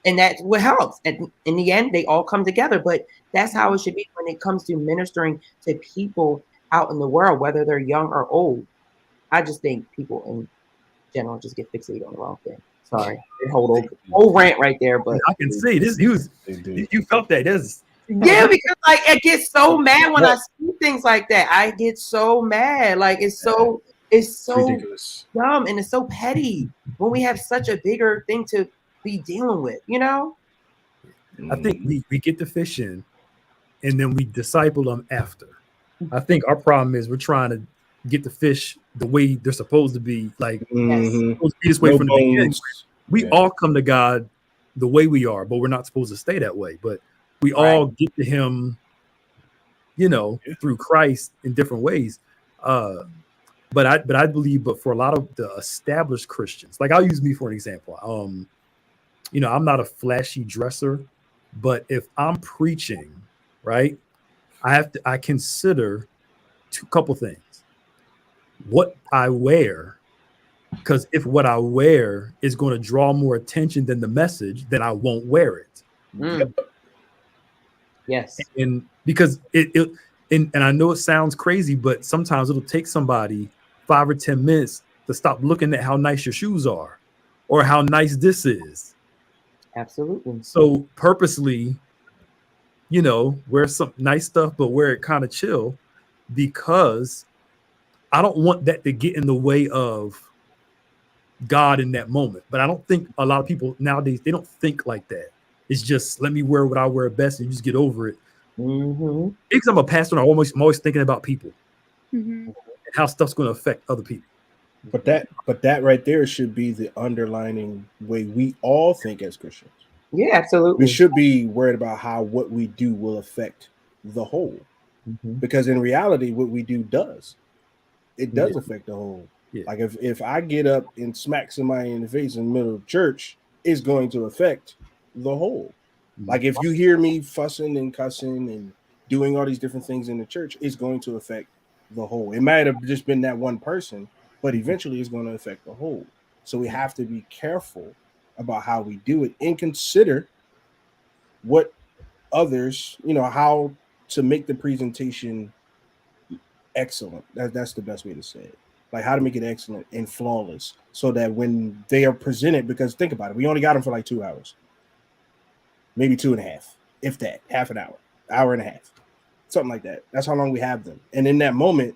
Speaker 2: that's what helps. And in the end, they all come together. But that's how it should be when it comes to ministering to people out in the world, whether they're young or old. I just think people in general just get fixated on the wrong thing. Sorry, whole rant right there. But
Speaker 1: I can see this. You felt that.
Speaker 2: Yeah, because like I get so mad when I see things like that. I get so mad. Like it's so
Speaker 5: ridiculous,
Speaker 2: dumb, and it's so petty when we have such a bigger thing to be dealing with, you know?
Speaker 1: I think we get the fish in and then we disciple them after. I think our problem is we're trying to get the fish the way they're supposed to be, like supposed to be this way from the beginning. We all come to God the way we are, but we're not supposed to stay that way. But we all get to him, through Christ in different ways. But I believe, but for a lot of the established Christians, like I'll use me for an example. I'm not a flashy dresser, but if I'm preaching, right, I consider a couple things. What I wear, because if what I wear is going to draw more attention than the message, then I won't wear it.
Speaker 2: Yes.
Speaker 1: And because and I know it sounds crazy, but sometimes it'll take somebody 5 or 10 minutes to stop looking at how nice your shoes are or how nice this is.
Speaker 2: Absolutely.
Speaker 1: So purposely, wear some nice stuff, but wear it kind of chill, because I don't want that to get in the way of God in that moment. But I don't think a lot of people nowadays, they don't think like that. It's just, let me wear what I wear best and you just get over it. Because I'm a pastor, I'm always thinking about people and how stuff's going to affect other people.
Speaker 5: But that right there should be the underlining way we all think as Christians.
Speaker 2: Yeah, absolutely.
Speaker 5: We should be worried about how what we do will affect the whole. Because in reality, what we do does affect the whole. Yeah. Like if I get up and smack somebody in the face in the middle of church, it's going to affect the whole. Like if you hear me fussing and cussing and doing all these different things in the church, it's going to affect the whole. It might have just been that one person, but eventually it's going to affect the whole. So we have to be careful about how we do it and consider what others, how to make the presentation excellent. That's the best way to say it. Like how to make it excellent and flawless so that when they are presented, because think about it, we only got them for like 2 hours, maybe 2.5, if that, half an hour, hour and a half, something like that. That's how long we have them. And in that moment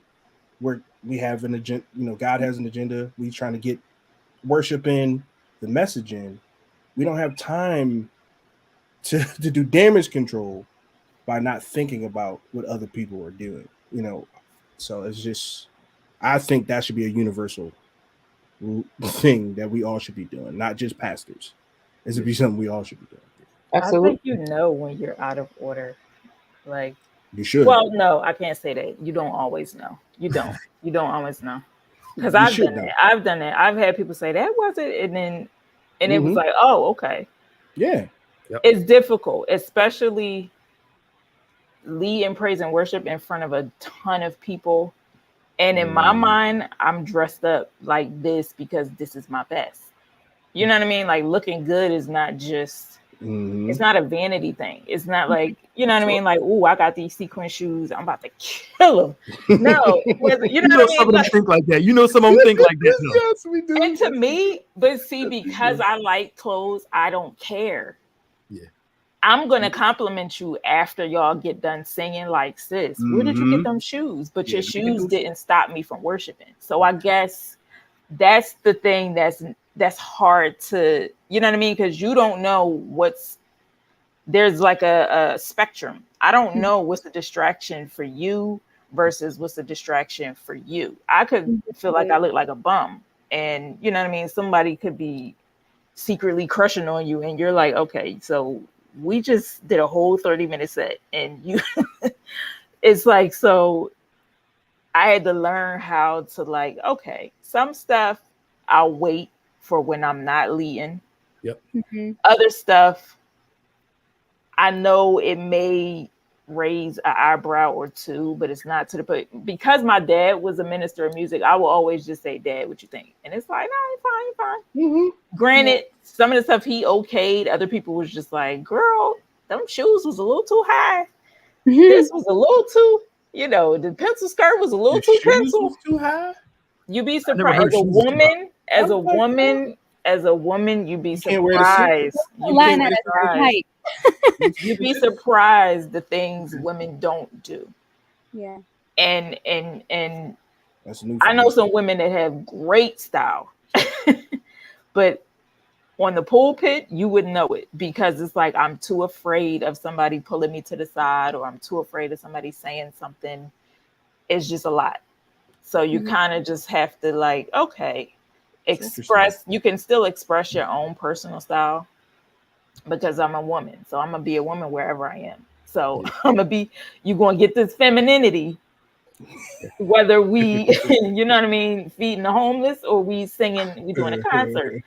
Speaker 5: where we have an agenda, God has an agenda, we trying to get worship in, the message in, we don't have time to do damage control by not thinking about what other people are doing, So it's just, I think that should be a universal thing that we all should be doing, not just pastors. It should be something we all should be doing.
Speaker 2: Absolutely.
Speaker 4: I think when you're out of order. Like
Speaker 5: you should.
Speaker 4: Well, no, I can't say that. You don't always know. You don't always know. Because I've done it. I've had people say that wasn't, and it was like, oh, okay.
Speaker 5: Yeah.
Speaker 1: Yep.
Speaker 4: It's difficult, especially lead in praise and worship in front of a ton of people. And in my mind, I'm dressed up like this because this is my best. You know what I mean? Like looking good is not just, it's not a vanity thing. It's not like, you know what I mean? Like, oh, I got these sequin shoes, I'm about to kill them. No, you know what I mean?
Speaker 1: Some of them think like that. Some of them think like that. No.
Speaker 5: Yes, we do.
Speaker 4: And to me, but see, because I like clothes, I don't care.
Speaker 1: Yeah.
Speaker 4: I'm going to compliment you after y'all get done singing, like, sis, where did you get them shoes? But your shoes didn't stop me from worshiping. So I guess that's the thing that's hard to, you know what I mean? Because you don't know there's like a spectrum. I don't know what's the distraction for you versus what's the distraction for you. I could feel like I look like a bum. And you know what I mean? Somebody could be secretly crushing on you and you're like, okay, so we just did a whole 30-minute set and you it's like, so I had to learn how to like, okay, some stuff I'll wait for when I'm not leading.
Speaker 1: Yep.
Speaker 4: Other stuff I know it may raise an eyebrow or two, but it's not to the point. Because my dad was a minister of music, I will always just say, Dad, what you think? And it's like, no, fine. Mm-hmm. Granted, some of the stuff he okayed, other people was just like, girl, them shoes was a little too high. This was a little too, the pencil skirt was a little too pencil.
Speaker 5: Too high.
Speaker 4: You'd be surprised as a woman, you'd be surprised. You'd be surprised the things women don't do.
Speaker 3: Yeah.
Speaker 4: And I know some women that have great style, but on the pulpit, you wouldn't know it because it's like, I'm too afraid of somebody pulling me to the side, or I'm too afraid of somebody saying something. It's just a lot. So you kind of just have to like, okay, you can still express your own personal style because I'm a woman. So I'm going to be a woman wherever I am. So you're going to get this femininity, whether we, you know what I mean, feeding the homeless or we singing, we doing a concert.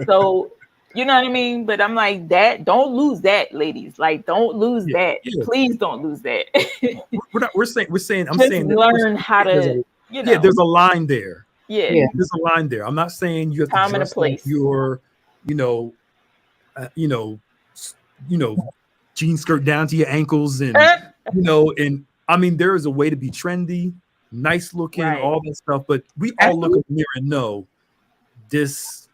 Speaker 4: So, you know what I mean? But I'm like, don't lose that, ladies. Like, don't lose that. Yeah. Please don't lose that.
Speaker 1: we're saying
Speaker 4: learn how to,
Speaker 1: there's a line there.
Speaker 4: Yeah.
Speaker 1: There's a line there. I'm not saying you have
Speaker 4: time
Speaker 1: to dress like your, jean skirt down to your ankles and, and I mean, there is a way to be trendy, nice looking, all that stuff, but we all look in the mirror and know this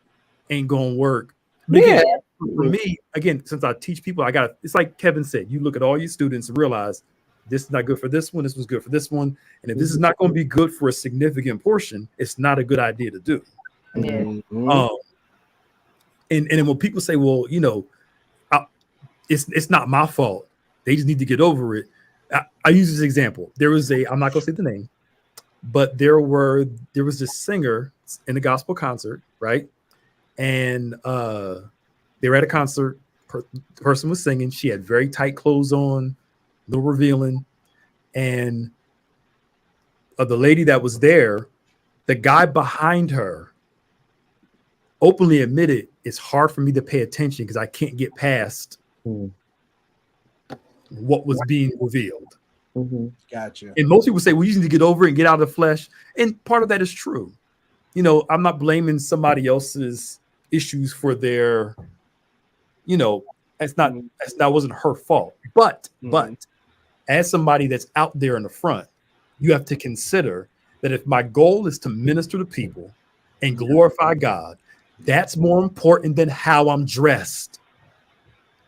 Speaker 1: ain't gonna work. Again, for me, again, since I teach people, it's like Kevin said, you look at all your students and realize this is not good for this one, this was good for this one. And if this is not going to be good for a significant portion, it's not a good idea to do.
Speaker 4: Yeah.
Speaker 1: And then when people say, well, it's not my fault, they just need to get over it. I use this example. There was I'm not going to say the name, but there was this singer in a gospel concert, right? And they were at a concert. The person was singing. She had very tight clothes on, a little revealing. And the lady that was there, the guy behind her openly admitted, it's hard for me to pay attention because I can't get past what was being revealed.
Speaker 5: Gotcha.
Speaker 1: And most people say, well, you need to get over it and get out of the flesh. And part of that is true. I'm not blaming somebody else's issues for their, that wasn't her fault. But as somebody that's out there in the front, you have to consider that if my goal is to minister to people and glorify God, that's more important than how I'm dressed.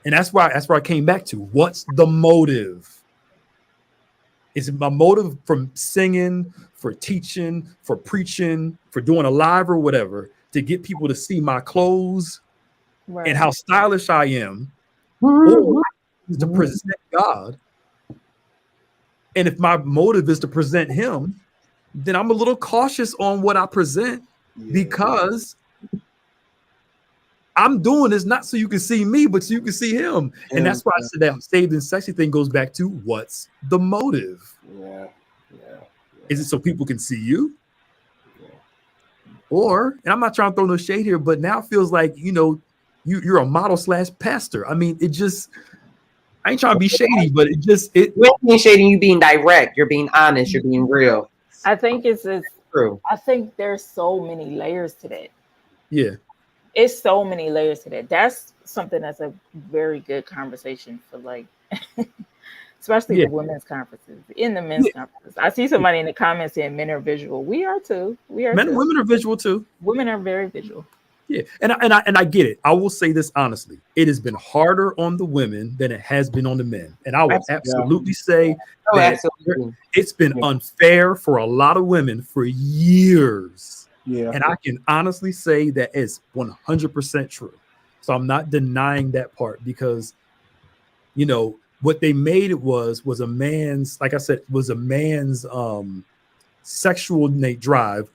Speaker 1: And that's where I came back to. What's the motive? Is it my motive from singing, for teaching, for preaching, for doing a live or whatever, to get people to see my clothes and how stylish I am, or to present God? And if my motive is to present him, then I'm a little cautious on what I present because I'm doing this not so you can see me, but so you can see him. And that's why I said that saved and sexy thing goes back to what's the motive?
Speaker 5: Yeah.
Speaker 1: Is it so people can see you? Or, and I'm not trying to throw no shade here, but now it feels like, you're a model / pastor. I mean, I ain't trying to be shady, but
Speaker 2: you're being shady, you being direct, you're being honest, you're being real.
Speaker 4: I think it's
Speaker 2: true.
Speaker 4: I think there's so many layers to that.
Speaker 1: Yeah.
Speaker 4: It's so many layers to that. That's something that's a very good conversation for especially the women's conferences, in the men's conferences. I see somebody in the comments saying men are visual. We are too. Women
Speaker 1: are visual too.
Speaker 4: Women are very visual.
Speaker 1: Yeah, and I get it. I will say this honestly: it has been harder on the women than it has been on the men, and I will absolutely say that it's been unfair for a lot of women for years.
Speaker 5: Yeah,
Speaker 1: and I can honestly say that it's 100% true. So I'm not denying that part because, what they made it was a man's, like I said, was a man's sexual innate drive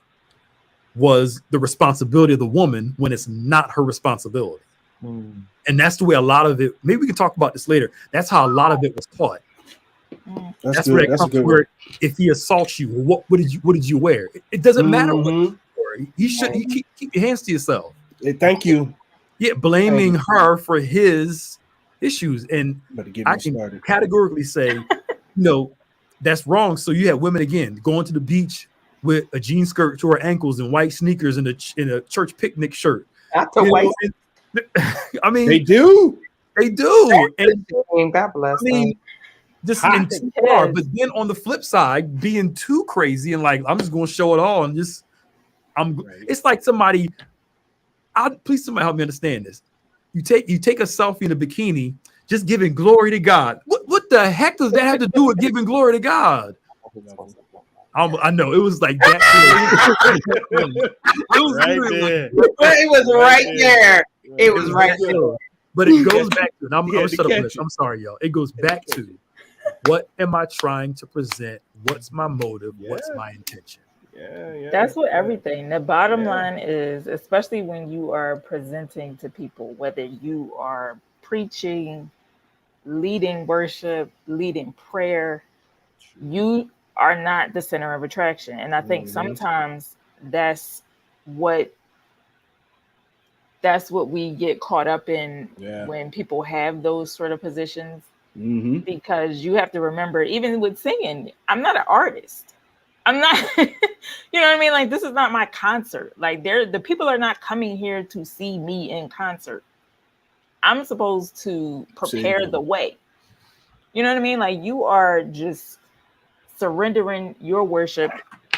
Speaker 1: was the responsibility of the woman when it's not her responsibility. And that's the way a lot of it, maybe we can talk about this later. That's how a lot of it was taught. That's where it comes where if he assaults you, what did you wear? It doesn't matter what you wear. You keep your hands to yourself.
Speaker 5: Thank you.
Speaker 1: Yeah, blaming her for his issues. And I can categorically say that's wrong. So you have women again going to the beach with a jean skirt to her ankles and white sneakers and a church picnic shirt.
Speaker 2: Not the white.
Speaker 1: I mean,
Speaker 5: they do.
Speaker 1: And
Speaker 2: God bless them.
Speaker 1: Just in too far. But then on the flip side, being too crazy and like I'm just going to show it all and just It's like somebody. Please somebody help me understand this. You take a selfie in a bikini, just giving glory to God. What the heck does that have to do with giving glory to God? I know it was like that.
Speaker 2: It was right there. It was right there. It was right there.
Speaker 1: But it goes back to, and I'm shut up this. I'm sorry, y'all. It goes back to what am I trying to present? What's my motive? What's my intention?
Speaker 4: That's what everything. The bottom line is, especially when you are presenting to people, whether you are preaching, leading worship, leading prayer, you are not the center of attraction. And I think sometimes that's what we get caught up in when people have those sort of positions. Because you have to remember, even with singing, I'm not an artist. I'm not, you know what I mean? Like, this is not my concert. Like, the people are not coming here to see me in concert. I'm supposed to prepare the way. You know what I mean? Like, you are just surrendering your worship,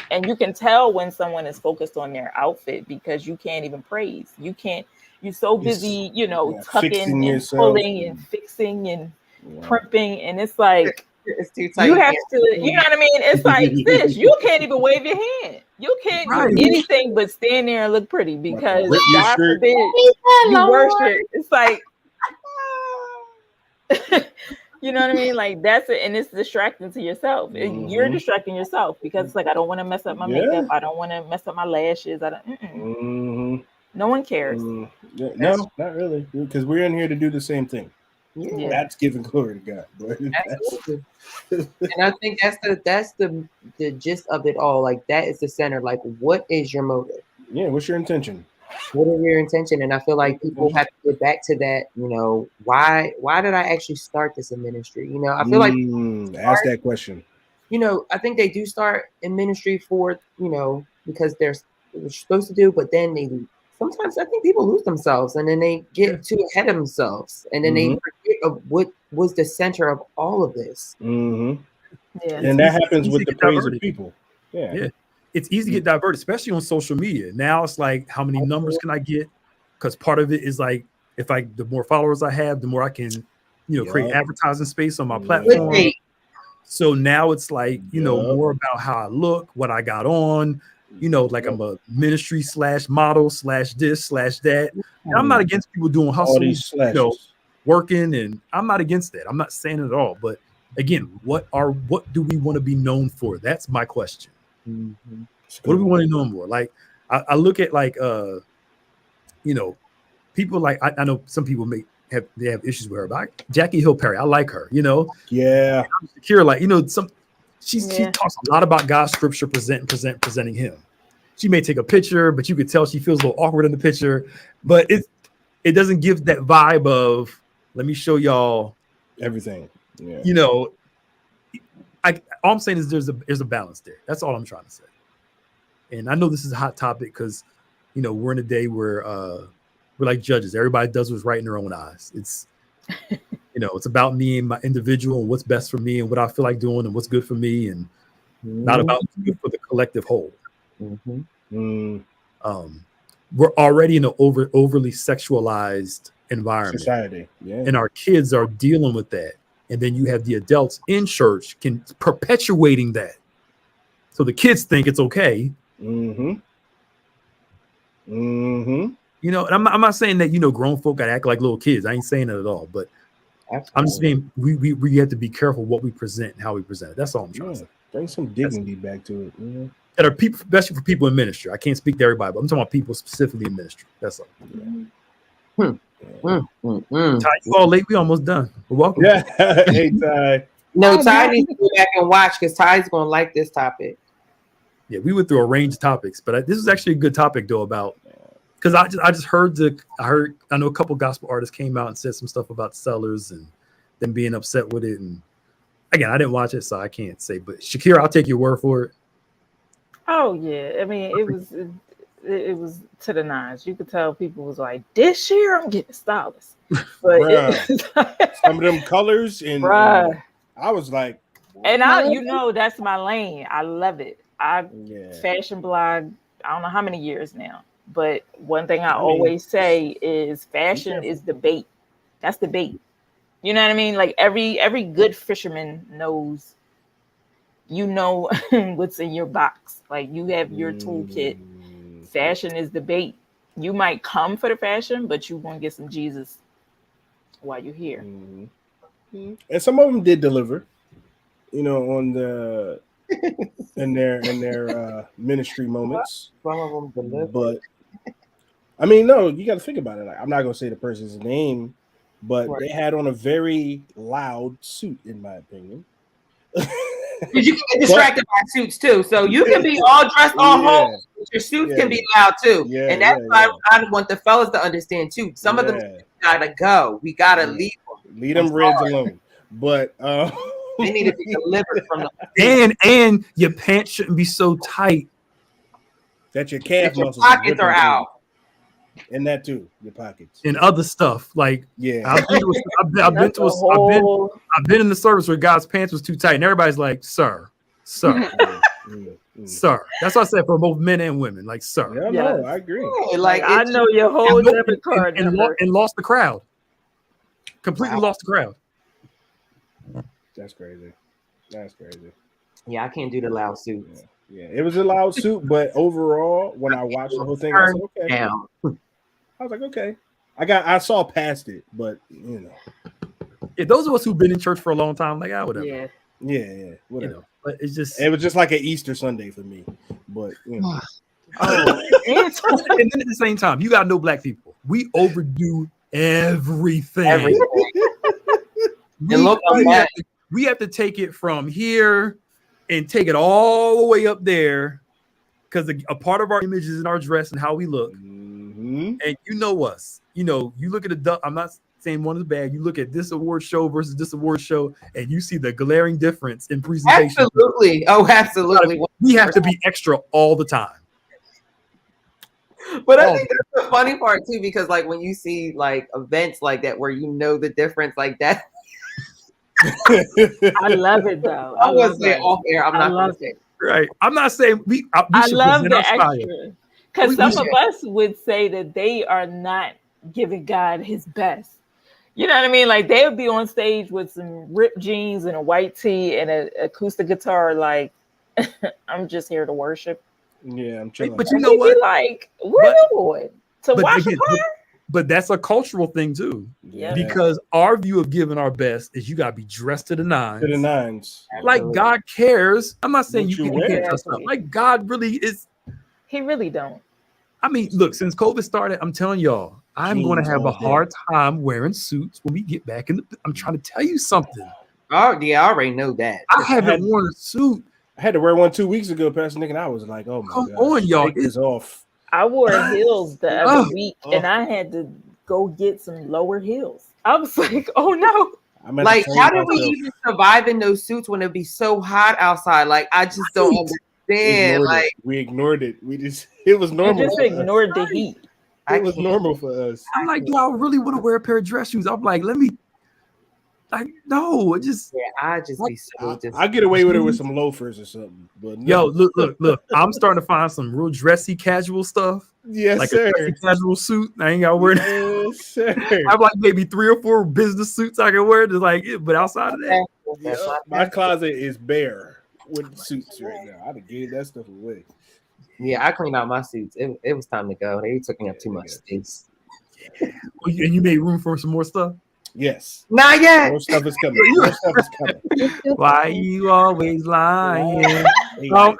Speaker 4: and you can tell when someone is focused on their outfit because you can't even praise. You're so busy, tucking and pulling and fixing and primping, and it's like, it's too tight. You have to, you know what I mean? It's like, sis, you can't even wave your hand. You can't do anything but stand there and look pretty because God forbid you worship. It's like, you know what I mean? Like, that's it. And it's distracting to yourself. You're distracting yourself because it's like, I don't want to mess up my makeup. I don't want to mess up my lashes. No one cares.
Speaker 5: No, not really. Because we're in here to do the same thing. Yeah. That's giving glory to God.
Speaker 2: Absolutely. And I think that's the gist of it all. Like, that is the center. Like, what is your motive?
Speaker 5: Yeah, what's your intention?
Speaker 2: What is your intention? And I feel like people have to get back to that, why did I actually start this in ministry? I feel like
Speaker 5: ask that question.
Speaker 2: I think they do start in ministry for, because they're supposed to do, but then sometimes I think people lose themselves and then they get too ahead of themselves and then they forget of what was the center of all of this.
Speaker 5: And that happens with the praise of people. Yeah.
Speaker 1: It's easy to get diverted, especially on social media. Now it's like, how many numbers can I get? Because part of it is like, the more followers I have, the more I can, create advertising space on my platform. So now it's like, more about how I look, what I got on. Like I'm a ministry /model /this/that. And I'm not against people doing hustles, working, and I'm not against that. I'm not saying it at all. But again, what do we want to be known for? That's my question. What do we want to know more? Like I look at like people like I know some people have issues with her, but Jackie Hill Perry, I like her.
Speaker 5: Yeah,
Speaker 1: I'm secure. Like she talks a lot about God's scripture, presenting Him. She may take a picture, but you could tell she feels a little awkward in the picture. But it doesn't give that vibe of let me show y'all
Speaker 5: everything. Yeah.
Speaker 1: All I'm saying is there's a balance there. That's all I'm trying to say. And I know this is a hot topic because we're in a day where we're like judges. Everybody does what's right in their own eyes. It's it's about me and my individual and what's best for me and what I feel like doing and what's good for me and not about what's good for the collective whole. We're already in an overly sexualized environment.
Speaker 5: Society.
Speaker 1: And our kids are dealing with that. And then you have the adults in church perpetuating that. So the kids think it's okay. And I'm not saying that, grown folk got to act like little kids. I ain't saying that at all. But absolutely. I'm just saying we have to be careful what we present and how we present it. That's all I'm trying to say.
Speaker 5: Bring some dignity back to it.
Speaker 1: That are people, especially for people in ministry. I can't speak to everybody, but I'm talking about people specifically in ministry. That's all. Ty, you all late. We almost done. But welcome.
Speaker 5: Yeah. Hey, Ty.
Speaker 2: No, Ty needs to go back and watch because Ty's going to like this topic.
Speaker 1: Yeah, we went through a range of topics, but this is actually a good topic though about because I just heard I know a couple gospel artists came out and said some stuff about sellers and them being upset with it, and Again, I didn't watch it, so I can't say. But Shakira, I'll take your word for it.
Speaker 4: Oh yeah, I mean it was to the nines. You could tell people was like, this year I'm getting stylish. But
Speaker 5: some of them colors and I was like,
Speaker 4: and that's my lane. I love it. Fashion blog, I don't know how many years now. But one thing I always say is fashion is the bait. That's the bait. You know what I mean? Like every good fisherman knows, what's in your box. Like you have your toolkit. Fashion is the bait. You might come for the fashion, but you want to get some Jesus while you're here.
Speaker 5: And some of them did deliver, on the in their ministry moments.
Speaker 2: Some of them deliver,
Speaker 5: but I mean, no, you got to think about it. Like, I'm not gonna say the person's name, but they had on a very loud suit, in my opinion.
Speaker 2: Because you can get distracted by suits too. So you can be all dressed all home, but your suits can be loud too. And that's why I want the fellas to understand too. Some of them gotta go. We gotta leave them.
Speaker 5: Leave them reds alone. But
Speaker 2: they need to be delivered from the
Speaker 5: and
Speaker 1: your pants shouldn't be so tight
Speaker 5: that your calf muscles
Speaker 2: pockets are out.
Speaker 5: And that too, your pockets
Speaker 1: and other stuff. Like I've been in the service where guys' pants was too tight, and everybody's like, "Sir." Sir. That's what I said for both men and women. Like, sir.
Speaker 5: Yeah, no, I agree.
Speaker 4: Like I know your whole debit card
Speaker 1: and lost the crowd. Completely lost the crowd.
Speaker 5: That's crazy.
Speaker 2: Yeah, I can't do the loud suits.
Speaker 5: Yeah, it was a loud suit, but overall, when I watched the whole thing, I was like, okay. I was like, okay. I saw past it, but
Speaker 1: Yeah, those of us who've been in church for a long time, like, whatever.
Speaker 5: Yeah, whatever.
Speaker 1: But it
Speaker 5: was just like an Easter Sunday for me. But
Speaker 1: and then at the same time, you gotta know black people. We overdo everything. We have to take it from here and take it all the way up there because a part of our image is in our dress and how we look. And you know us. You look at I'm not saying one is bad. You look at this award show versus this award show, and you see the glaring difference in presentation.
Speaker 2: Absolutely. Oh, absolutely.
Speaker 1: We have to be extra all the time.
Speaker 2: But I think that's the funny part too, because like when you see like events like that where the difference like that.
Speaker 4: I love it though.
Speaker 2: I was saying off air. I'm not going to say.
Speaker 1: Right. I'm not saying we
Speaker 4: I love the extra. Because some of us would say that they are not giving God his best. You know what I mean? Like they would be on stage with some ripped jeans and a white tee and an acoustic guitar. Like, I'm just here to worship.
Speaker 5: Yeah, I'm chilling.
Speaker 1: But you know what?
Speaker 4: Like, we're the Lord to wash a car.
Speaker 1: But that's a cultural thing too.
Speaker 4: Yeah.
Speaker 1: Because our view of giving our best is you gotta be dressed to the nines.
Speaker 5: To the nines.
Speaker 1: Like God cares. I'm not saying you can't dress up. Like God really is.
Speaker 4: He really don't.
Speaker 1: I mean, look, since COVID started, I'm telling y'all, I'm going to have a hard time wearing suits when we get back in. I'm trying to tell you something.
Speaker 2: Oh yeah, I already know that.
Speaker 1: I haven't worn a suit.
Speaker 5: I had to wear one 2 weeks ago, Pastor Nick, and I was like, "Oh my God,
Speaker 1: come on, y'all,
Speaker 5: it's off."
Speaker 4: I wore heels the other week, and I had to go get some lower heels. I was like, "Oh no!"
Speaker 2: Like, how did we even survive in those suits when it be so hot outside? Like, I just don't understand. Like,
Speaker 5: we ignored it. It was normal.
Speaker 4: We just ignored the heat.
Speaker 5: It was normal for us.
Speaker 1: I'm like, do I really want to wear a pair of dress shoes? I'm like, no, it just.
Speaker 2: Yeah, I just be so.
Speaker 5: I get away with it with some loafers or something. But
Speaker 1: no. Yo, look. I'm starting to find some real dressy, casual stuff.
Speaker 5: Yes,
Speaker 1: like
Speaker 5: sir.
Speaker 1: A dressy, casual suit. I ain't got to wear that.
Speaker 5: Yes, sir.
Speaker 1: I have like maybe 3 or 4 business suits I can wear. Just like, but outside of that,
Speaker 5: my closet is bare with suits right now. I'd have gave that stuff away.
Speaker 2: Yeah, I cleaned out my suits. It was time to go. They took up too much space.
Speaker 1: And you made room for some more stuff?
Speaker 5: Yes.
Speaker 2: Not yet.
Speaker 5: More stuff is coming.
Speaker 1: Why you always lying? Yo,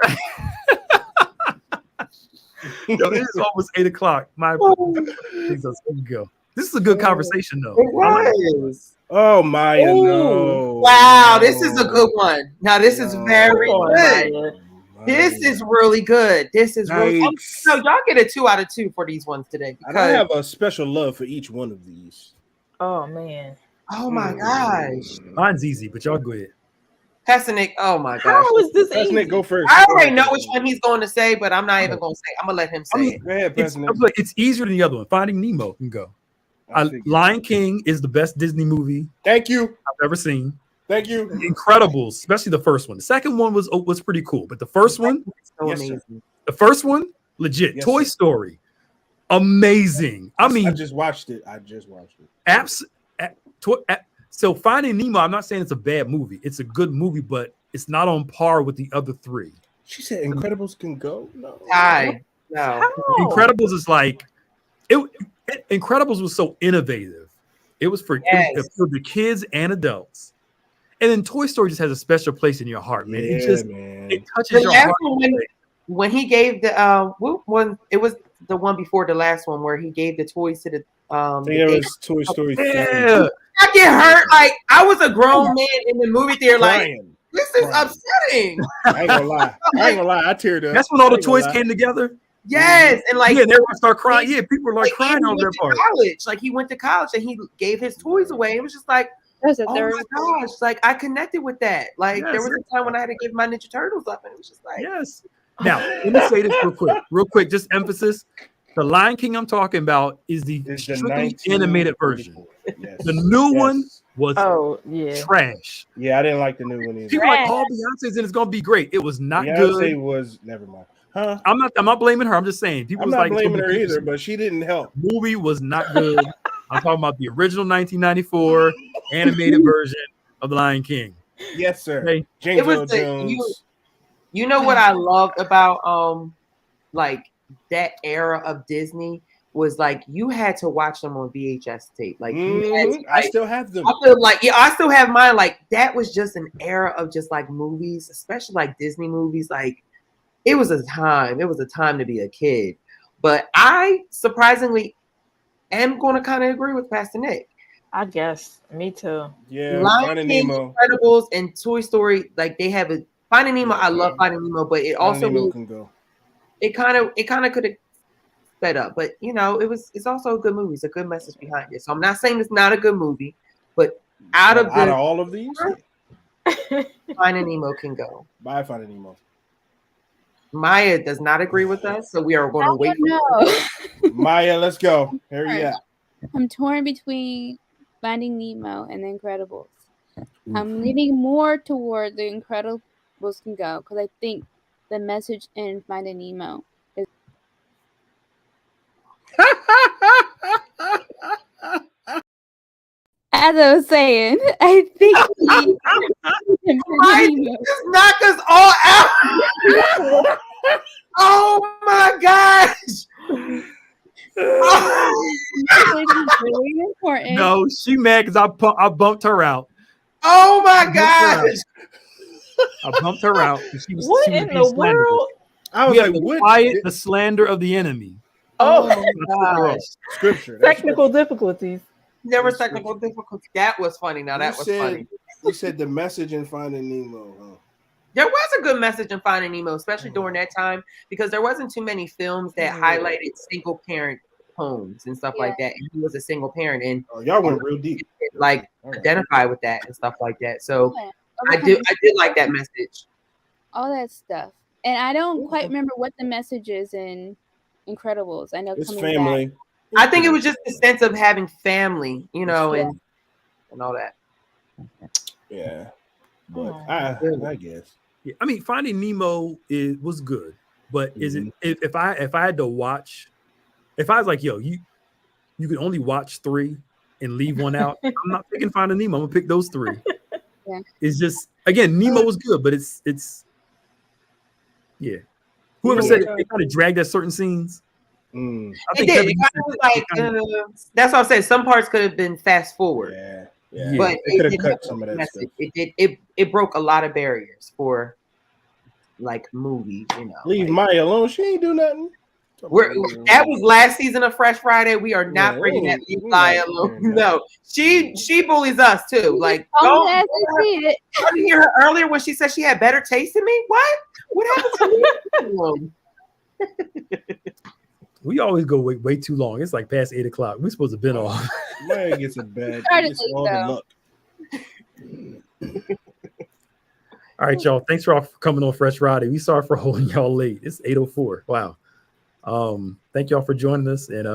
Speaker 1: it is almost 8:00. Jesus, here we go. This is a good conversation, though.
Speaker 2: It is.
Speaker 5: Oh, Maya, no.
Speaker 2: Wow, this is a good one. Now, this is very good. This is really good. This is really good. So y'all get a 2 out of 2 for these ones today.
Speaker 5: Because I have a special love for each one of these.
Speaker 4: Oh, man.
Speaker 2: Oh, my gosh.
Speaker 1: Mine's easy, but y'all go ahead.
Speaker 2: Pastor Nick, oh my gosh.
Speaker 4: How is this
Speaker 5: Pastor
Speaker 4: easy?
Speaker 5: Nick, go first.
Speaker 2: I already know which one he's going to say, but I'm not even going to say it. I'm going to let him say it.
Speaker 5: Go ahead, Pastor Nick.
Speaker 1: It's easier than the other one. Finding Nemo can go. Lion King is the best Disney movie.
Speaker 5: Thank you.
Speaker 1: I've ever seen.
Speaker 5: Thank you.
Speaker 1: Incredibles, especially the first one. The second one was pretty cool, but the first one,
Speaker 2: so amazing.
Speaker 1: The first one, legit.
Speaker 5: Yes,
Speaker 1: Toy Story, amazing. I mean,
Speaker 5: I just watched it.
Speaker 1: So Finding Nemo, I'm not saying it's a bad movie. It's a good movie, but it's not on par with the other three.
Speaker 5: She said Incredibles can go. No.
Speaker 2: No.
Speaker 1: Incredibles is like Incredibles was so innovative. It was for the kids and adults. And then Toy Story just has a special place in your heart, man. It touches your heart.
Speaker 2: When he gave the one, it was the one before the last one where he gave the toys to the
Speaker 5: it was Toy Story 3.
Speaker 2: I get hurt. Like I was a grown man in the movie theater, like this is upsetting.
Speaker 5: I ain't gonna lie. I teared up.
Speaker 1: That's when all the toys came together.
Speaker 2: Yes, and like
Speaker 1: everyone started crying. Yeah, people were like crying over that part.
Speaker 2: College, like he went to college and he gave his toys away. It was just like, oh my gosh, like I connected with that. Like there was a time when I had to give my Ninja Turtles up, and it was just like,
Speaker 1: yes. Now let me say this real quick, just emphasis. The Lion King I'm talking about is the strictly animated version.
Speaker 5: Yes.
Speaker 1: The new one was trash.
Speaker 5: Yeah, I didn't like the new one either.
Speaker 1: People like, Beyonce's and it's gonna be great. It was not
Speaker 5: Beyonce
Speaker 1: good.
Speaker 5: Was never mind. Huh?
Speaker 1: I'm not blaming her. I'm just saying. People
Speaker 5: I'm
Speaker 1: was
Speaker 5: not
Speaker 1: like
Speaker 5: blaming her either, but she didn't help.
Speaker 1: Movie was not good. I'm talking about the original 1994 animated version of The Lion King.
Speaker 5: Yes, sir.
Speaker 1: Okay?
Speaker 5: James Earl Jones.
Speaker 2: You know what I loved about like that era of Disney was like you had to watch them on VHS tape. Like,
Speaker 5: I still have them.
Speaker 2: I feel like I still have mine. Like that was just an era of just like movies, especially like Disney movies. Like it was a time to be a kid. But I surprisingly am going to kind of agree with Pastor Nick.
Speaker 4: I guess me too.
Speaker 5: Yeah,
Speaker 2: Lion King, Incredibles, and Toy Story, like they have a Finding Nemo. I love Finding Nemo, but it also
Speaker 5: can go.
Speaker 2: It kind of could have sped up, but you know, it's also a good movie. It's a good message behind it. So I'm not saying it's not a good movie, but out of
Speaker 5: all of these,
Speaker 2: Finding Nemo can go.
Speaker 5: Bye, Finding Nemo.
Speaker 2: Maya does not agree with us, so we are going to wait.
Speaker 5: Maya, let's go. Hurry up.
Speaker 3: I'm torn between Finding Nemo and The Incredibles. I'm leaning more toward The Incredibles can go because I think the message in Finding Nemo is. As I was saying, I think
Speaker 2: just knock us all out. Oh my gosh.
Speaker 3: Really important.
Speaker 1: No, she mad because I bumped her out.
Speaker 2: Oh my gosh.
Speaker 1: I bumped her out.
Speaker 4: What in the world?
Speaker 5: I was like, what?
Speaker 1: Quiet the slander of the enemy.
Speaker 2: Oh my gosh.
Speaker 5: Scripture.
Speaker 4: Technical difficulties.
Speaker 2: There was technical difficulties. That was funny. Now that was funny.
Speaker 5: You said the message in Finding Nemo. Huh?
Speaker 2: There was a good message in Finding Nemo, especially during that time, because there wasn't too many films that highlighted single parent homes and stuff like that. And he was a single parent, and
Speaker 5: y'all went real deep.
Speaker 2: Like identify with that and stuff like that. So I did like that message.
Speaker 3: All that stuff, and I don't quite remember what the message is in Incredibles. I know
Speaker 5: it's family.
Speaker 3: Back.
Speaker 2: I think it was just the sense of having family, you know, and all that.
Speaker 5: Yeah, but I guess.
Speaker 1: Yeah, I mean, Finding Nemo was good, but is it if I had to watch, if I was like, yo, you could only watch 3 and leave one out, I'm not picking Finding Nemo. I'm gonna pick those 3.
Speaker 3: Yeah.
Speaker 1: It's just again, Nemo was good, but it's yeah. Whoever said it kind of dragged at certain scenes.
Speaker 2: I think it kind of was like that's what I said. Some parts could have been fast forward.
Speaker 5: Yeah.
Speaker 2: But
Speaker 5: it could have cut some of that stuff.
Speaker 2: It broke a lot of barriers for like movies, you know.
Speaker 5: Leave Maya alone. She ain't do nothing.
Speaker 2: That was last season of Fresh Friday. We are not bringing that Leave Maya alone. No, she bullies us too. Like, I didn't hear her earlier when she said she had better taste than me. What happened to me?
Speaker 1: We always go way too long. It's like past 8 o'clock. We're supposed to have been off.
Speaker 5: Man gets a bad.
Speaker 1: All right, y'all. Thanks for all for coming on Fresh Friday. We sorry for holding y'all late. It's 8:04. Wow. Thank y'all for joining us, and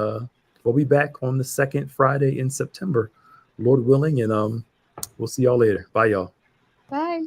Speaker 1: we'll be back on the second Friday in September, Lord willing, and we'll see y'all later. Bye, y'all.
Speaker 3: Bye.